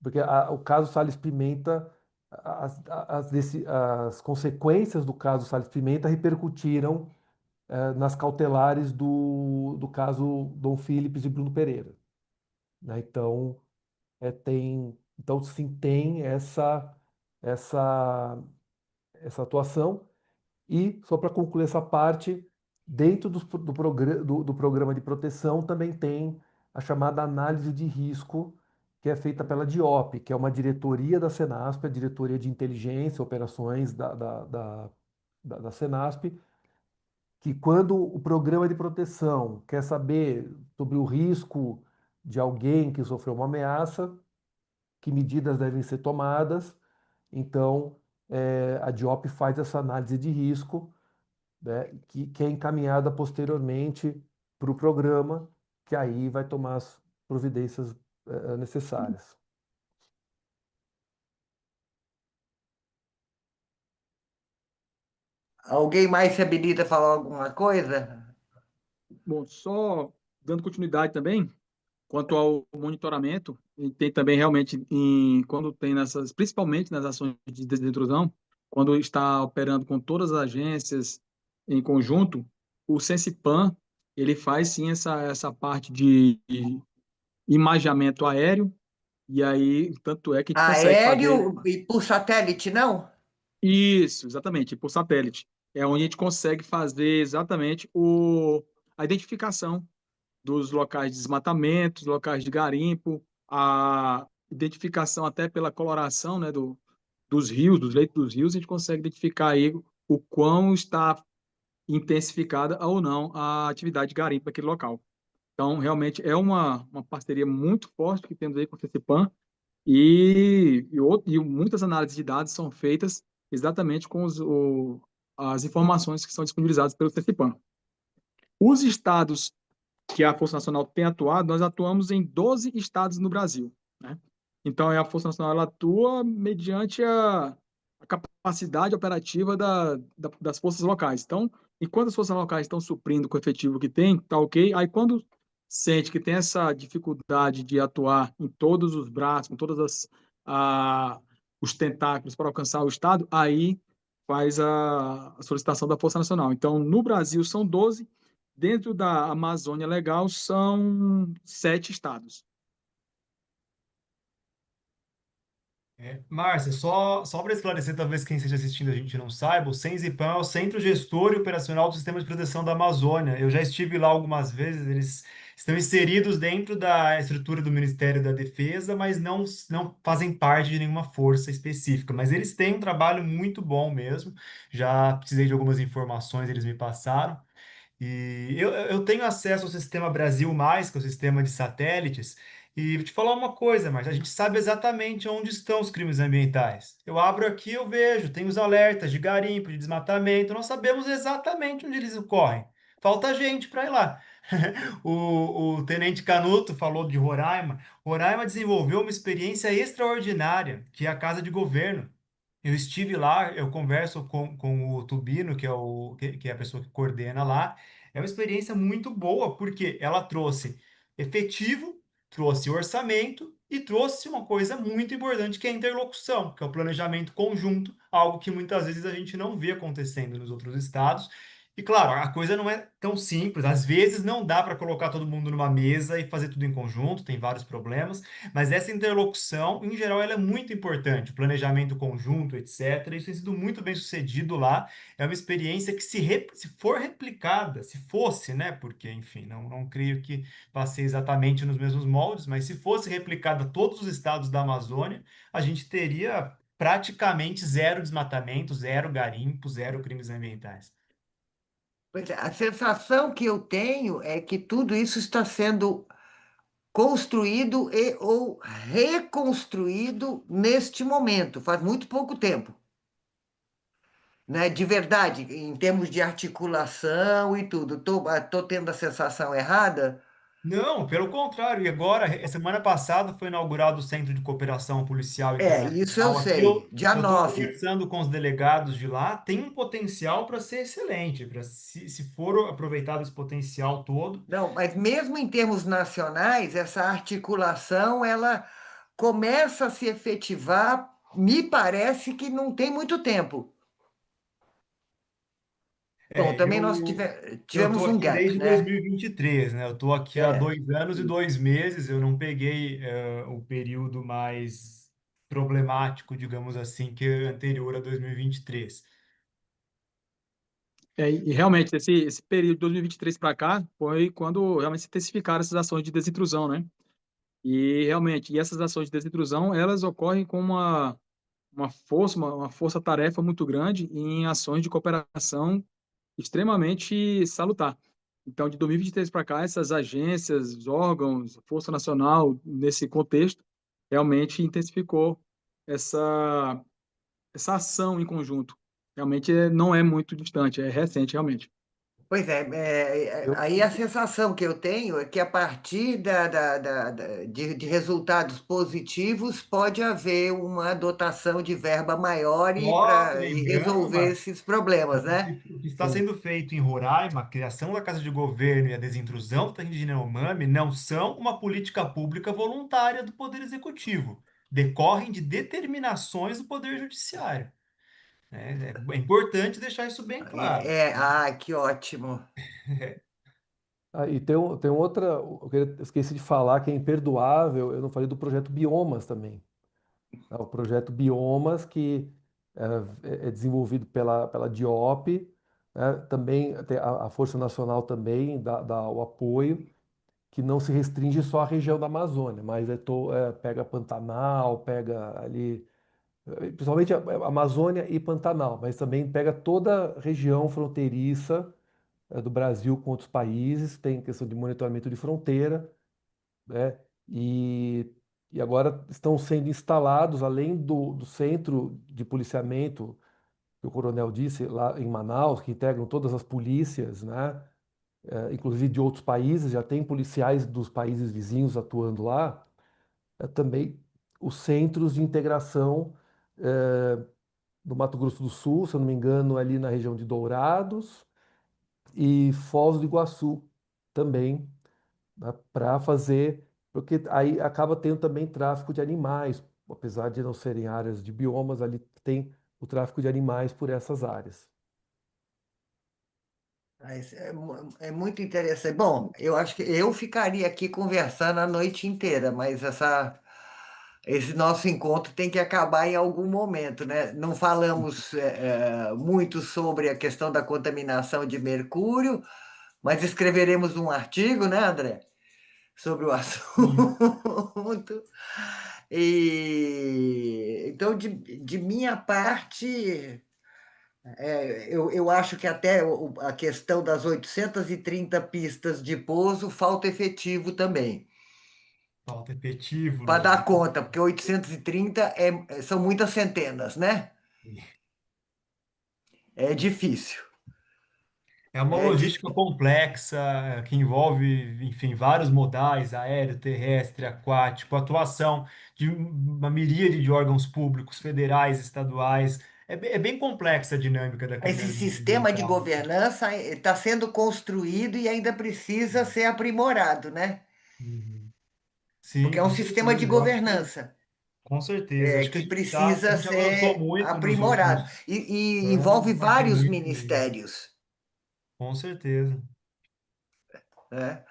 porque o caso Salles Pimenta, as consequências do caso Salles Pimenta repercutiram nas cautelares do caso Dom Philips e Bruno Pereira, né? Então, sim, tem essa, essa atuação. E, só para concluir essa parte, dentro do programa de proteção também tem a chamada análise de risco, que é feita pela DIOP, que é uma diretoria da Senasp, a diretoria de inteligência, operações da Senasp, que quando o programa de proteção quer saber sobre o risco de alguém que sofreu uma ameaça, que medidas devem ser tomadas, então a DIOP faz essa análise de risco, né, que é encaminhada posteriormente para o programa, que aí vai tomar as providências necessárias. Alguém mais se habilita a falar alguma coisa? Bom, só dando continuidade também, quanto ao monitoramento, e tem também realmente, quando tem principalmente nas ações de desintrusão, quando está operando com todas as agências em conjunto, o Sensipan, ele faz sim essa parte de imageamento aéreo, e aí, tanto é que a gente consegue fazer Aéreo e por satélite, não? isso, exatamente, por satélite. É onde a gente consegue fazer exatamente a identificação dos locais de desmatamento, dos locais de garimpo, a identificação até pela coloração, né, dos rios, dos leitos dos rios, a gente consegue identificar aí o quão está intensificada ou não a atividade de garimpo naquele local. Então, realmente é uma parceria muito forte que temos aí com o CECIPAM e muitas análises de dados são feitas exatamente com as informações que são disponibilizadas pelo CECIPAM. Os estados que a Força Nacional tem atuado, nós atuamos em 12 estados no Brasil, né? Então, a Força Nacional ela atua mediante a capacidade operativa das forças locais. Então, enquanto as forças locais estão suprindo com o efetivo que tem, tá ok. Aí, quando sente que tem essa dificuldade de atuar em todos os braços, com os tentáculos para alcançar o Estado, aí faz a solicitação da Força Nacional. Então, no Brasil são 12, dentro da Amazônia Legal são 7 estados. Márcia, só para esclarecer, talvez quem esteja assistindo a gente não saiba, o Sensipan é o Centro Gestor e Operacional do Sistema de Proteção da Amazônia. Eu já estive lá algumas vezes, eles estão inseridos dentro da estrutura do Ministério da Defesa, mas não fazem parte de nenhuma força específica. Mas eles têm um trabalho muito bom mesmo. Já precisei de algumas informações, eles me passaram. E eu tenho acesso ao sistema Brasil Mais, que é o sistema de satélites, e vou te falar uma coisa, mas a gente sabe exatamente onde estão os crimes ambientais. Eu abro aqui, eu vejo, tem os alertas de garimpo, de desmatamento, nós sabemos exatamente onde eles ocorrem. Falta gente para ir lá. O Tenente Canuto falou de Roraima. Roraima desenvolveu uma experiência extraordinária, que é a Casa de Governo. Eu estive lá, eu converso com o Tubino, que é a pessoa que coordena lá. É uma experiência muito boa, porque ela trouxe efetivo, trouxe orçamento e trouxe uma coisa muito importante, que é a interlocução, que é o planejamento conjunto, algo que muitas vezes a gente não vê acontecendo nos outros estados. E claro, a coisa não é tão simples. Às vezes não dá para colocar todo mundo numa mesa e fazer tudo em conjunto, tem vários problemas. Mas essa interlocução, em geral, ela é muito importante, o planejamento conjunto, etc. Isso tem sido muito bem sucedido lá. É uma experiência que, se for replicada, se fosse, né? Porque, enfim, não creio que passei exatamente nos mesmos moldes, mas se fosse replicada a todos os estados da Amazônia, a gente teria praticamente zero desmatamento, zero garimpo, zero crimes ambientais. Pois é, a sensação que eu tenho é que tudo isso está sendo construído e ou reconstruído neste momento, faz muito pouco tempo, né? De verdade, em termos de articulação e tudo. Tô tendo a sensação errada? Não, pelo contrário. E agora, semana passada, foi inaugurado o Centro de Cooperação Policial É, isso eu Internacional. Aqui sei. Dia eu estou 9. conversando com os delegados de lá. Tem um potencial para ser excelente, para se for aproveitado esse potencial todo. Não, mas mesmo em termos nacionais, essa articulação ela começa a se efetivar, me parece que não tem muito tempo. Bom, É, também eu estou tivemos um aqui gap, desde dois né? mil e vinte e três, né? Eu estou aqui há É, 2 anos e 2 meses. Eu não peguei o período mais problemático, digamos assim, que é anterior a 2023. E realmente, esse período de 2023 para cá foi quando realmente se intensificaram essas ações de desintrusão, né? E realmente, essas ações de desintrusão, elas ocorrem com uma força-tarefa muito grande em ações de cooperação extremamente salutar. Então, de 2023 para cá, essas agências, os órgãos, a Força Nacional, nesse contexto, realmente intensificou essa, essa ação em conjunto. Realmente não é muito distante, é recente, realmente. pois é, Eu, aí a sensação que eu tenho é que a partir de resultados positivos pode haver uma dotação de verba maior e Só para lembrando, resolver Márcio, esses problemas, o né? que, o que está sim. sendo feito em Roraima, a criação da Casa de Governo e a desintrusão do terreno de Yanomami não são uma política pública voluntária do Poder Executivo, decorrem de determinações do Poder Judiciário. Né? É importante deixar isso bem claro. Que ótimo. Ah, e tem outra, eu esqueci de falar, que é imperdoável, eu não falei do projeto Biomas também. Né? O projeto Biomas, que é desenvolvido pela DIOP, né? Também a Força Nacional também dá o apoio, que não se restringe só à região da Amazônia, mas pega Pantanal, pega ali, principalmente a Amazônia e Pantanal, mas também pega toda a região fronteiriça do Brasil com outros países, tem questão de monitoramento de fronteira, né? E, e agora estão sendo instalados, além do centro de policiamento, que o coronel disse, lá em Manaus, que integram todas as polícias, né? Inclusive de outros países, já tem policiais dos países vizinhos atuando lá, também os centros de integração do Mato Grosso do Sul, se eu não me engano, ali na região de Dourados, e Foz do Iguaçu também, né, para fazer, porque aí acaba tendo também tráfico de animais, apesar de não serem áreas de biomas, ali tem o tráfico de animais por essas áreas. Mas é muito interessante. Bom, eu acho que eu ficaria aqui conversando a noite inteira, mas esse nosso encontro tem que acabar em algum momento, né? Não falamos muito sobre a questão da contaminação de mercúrio, mas escreveremos um artigo, né, André? Sobre o Sim. assunto. E então, de minha parte, Eu acho que até a questão das 830 pistas de pouso falta efetivo também, Falta efetivo, para dar Luiz. conta, porque 830 são muitas centenas, né? É difícil. É uma É de- logística complexa que envolve, enfim, vários modais, aéreo, terrestre, aquático, atuação de uma miríade de órgãos públicos, federais, estaduais. É bem complexa a dinâmica da Esse caminhada sistema de ambiental. governança está sendo construído e ainda precisa ser aprimorado, né? Uhum. Porque Sim, é um com sistema de certeza. Eu acho que, governança com certeza. Acho que que a precisa gente avançou ser muito nos aprimorado últimos e envolve anos, mas tem vários muito por vir. ministérios, Com certeza. né?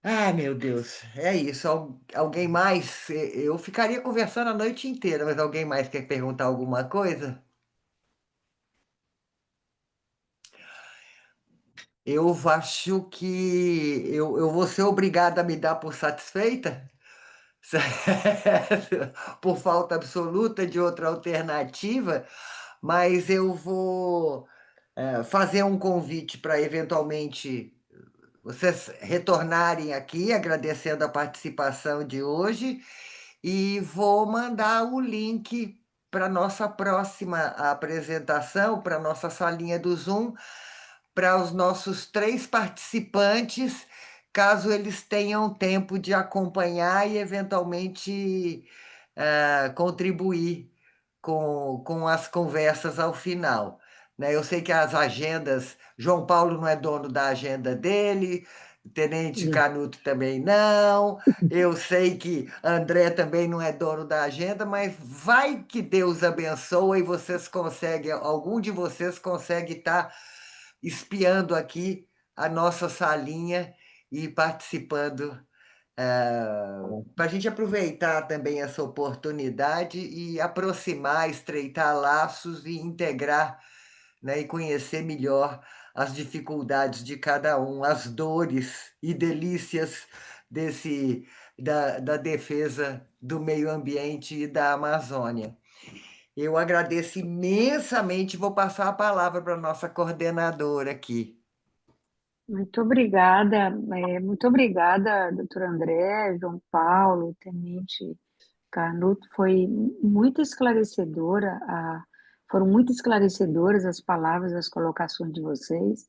Ai, meu Deus, é isso. Alguém mais? Eu ficaria conversando a noite inteira, mas alguém mais quer perguntar alguma coisa? Eu acho que eu vou ser obrigada a me dar por satisfeita, certo? Por falta absoluta de outra alternativa, mas eu vou fazer um convite para eventualmente vocês retornarem aqui, agradecendo a participação de hoje, e vou mandar o link para nossa próxima apresentação, para nossa salinha do Zoom, para os nossos 3 participantes, caso eles tenham tempo de acompanhar e eventualmente contribuir com as conversas ao final. Né? Eu sei que as agendas, João Paulo não é dono da agenda dele, Tenente Canuto também não, eu sei que André também não é dono da agenda, mas vai que Deus abençoa e vocês conseguem, algum de vocês consegue estar espiando aqui a nossa salinha e participando, para a gente aproveitar também essa oportunidade e aproximar, estreitar laços e integrar, né, e conhecer melhor as dificuldades de cada um, as dores e delícias da defesa do meio ambiente e da Amazônia. Eu agradeço imensamente, vou passar a palavra para a nossa coordenadora aqui. Muito obrigada, doutor André, João Paulo, Tenente Carnuto, foram muito esclarecedoras as palavras, as colocações de vocês.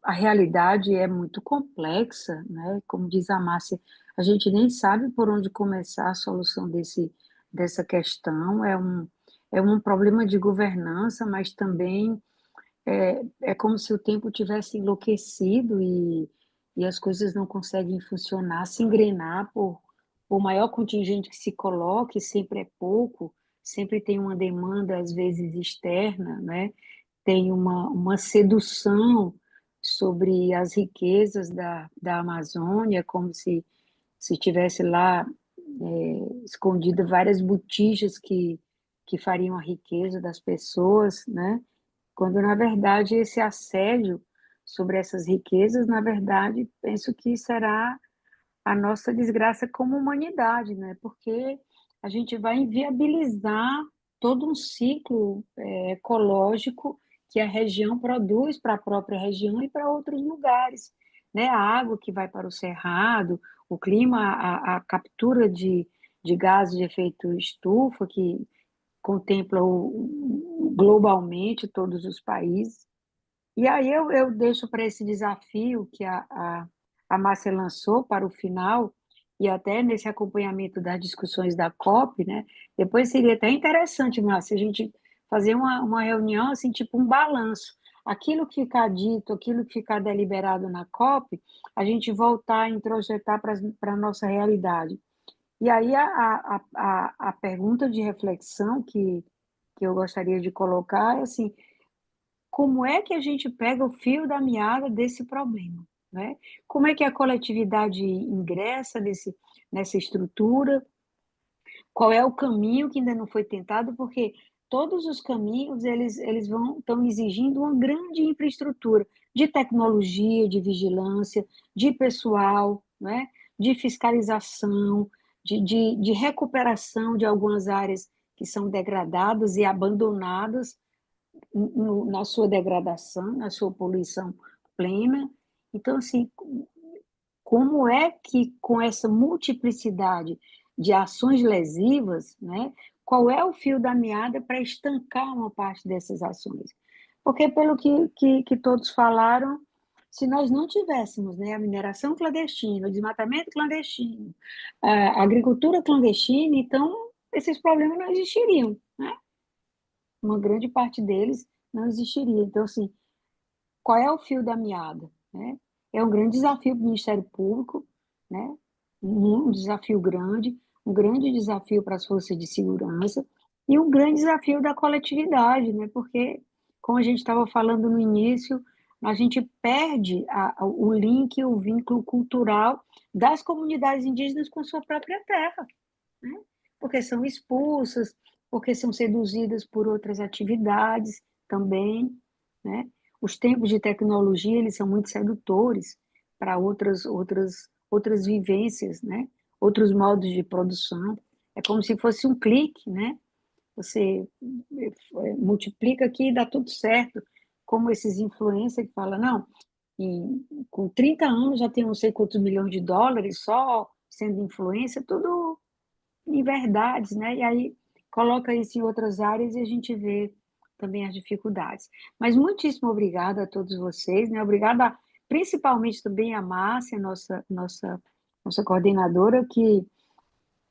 A realidade é muito complexa, né? Como diz a Márcia, a gente nem sabe por onde começar a solução dessa questão. É um problema de governança, mas também é como se o tempo tivesse enlouquecido e as coisas não conseguem funcionar, se engrenar por maior contingente que se coloque, sempre é pouco, sempre tem uma demanda, às vezes, externa, né? Tem uma sedução sobre as riquezas da Amazônia, como se tivesse lá escondido várias botijas que fariam a riqueza das pessoas, né? Quando, na verdade, esse assédio sobre essas riquezas, na verdade, penso que será a nossa desgraça como humanidade, né? Porque a gente vai inviabilizar todo um ciclo ecológico que a região produz para a própria região e para outros lugares, né? A água que vai para o cerrado, o clima, a captura de gases de efeito estufa que contempla globalmente todos os países. E aí eu deixo para esse desafio que a Márcia lançou para o final, e até nesse acompanhamento das discussões da COP, né? Depois seria até interessante, Márcia, a gente fazer uma reunião, assim, tipo um balanço. Aquilo que ficar dito, aquilo que ficar deliberado na COP, a gente voltar a introjetar para a nossa realidade. E aí a pergunta de reflexão que eu gostaria de colocar é assim, como é que a gente pega o fio da meada desse problema, né? Como é que a coletividade ingressa nessa estrutura? Qual é o caminho que ainda não foi tentado? Porque todos os caminhos eles estão exigindo uma grande infraestrutura de tecnologia, de vigilância, de pessoal, né? De fiscalização, de recuperação de algumas áreas que são degradadas e abandonadas na sua degradação, na sua poluição plena. Então, assim, como é que com essa multiplicidade de ações lesivas, né, qual é o fio da meada para estancar uma parte dessas ações? Porque, pelo que todos falaram, se nós não tivéssemos, né, a mineração clandestina, o desmatamento clandestino, a agricultura clandestina, então esses problemas não existiriam, né? Uma grande parte deles não existiria. Então, assim, qual é o fio da meada, né? É um grande desafio para o Ministério Público, né? Um desafio grande, um grande desafio para as forças de segurança e um grande desafio da coletividade, né? Porque, como a gente estava falando no início, a gente perde o link, o vínculo cultural das comunidades indígenas com sua própria terra, né? Porque são expulsas, porque são seduzidas por outras atividades também, né? Os tempos de tecnologia, eles são muito sedutores para outras vivências, né? Outros modos de produção. É como se fosse um clique, né? Você multiplica aqui e dá tudo certo. Como esses influencers que falam, não, com 30 anos já tem não sei quantos milhões de dólares só sendo influência, tudo em verdades, né? E aí coloca isso em outras áreas e a gente vê também as dificuldades. Mas muitíssimo obrigada a todos vocês, né? Obrigada principalmente também a Márcia, nossa coordenadora, que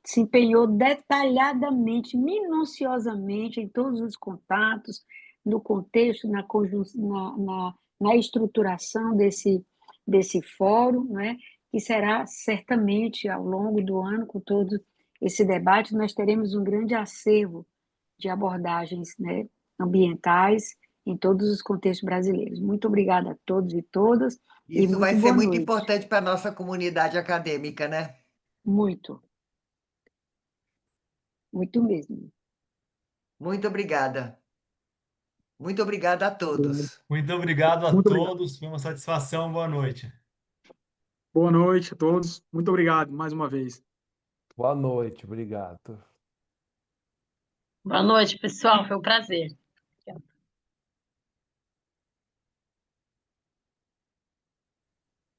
se empenhou detalhadamente, minuciosamente em todos os contatos, no contexto, na estruturação desse fórum, né? Que será certamente ao longo do ano, com todo esse debate, nós teremos um grande acervo de abordagens, né, ambientais em todos os contextos brasileiros. Muito obrigada a todos e todas, e Isso vai muito ser boa muito noite. importante para a nossa comunidade acadêmica, né? Muito, muito mesmo. Muito obrigada. Muito obrigada a todos. Muito obrigado a Muito obrigado. todos, foi uma satisfação, boa noite. Boa noite a todos. Muito obrigado mais uma vez. Boa noite, obrigado. Boa noite, pessoal. Foi um prazer.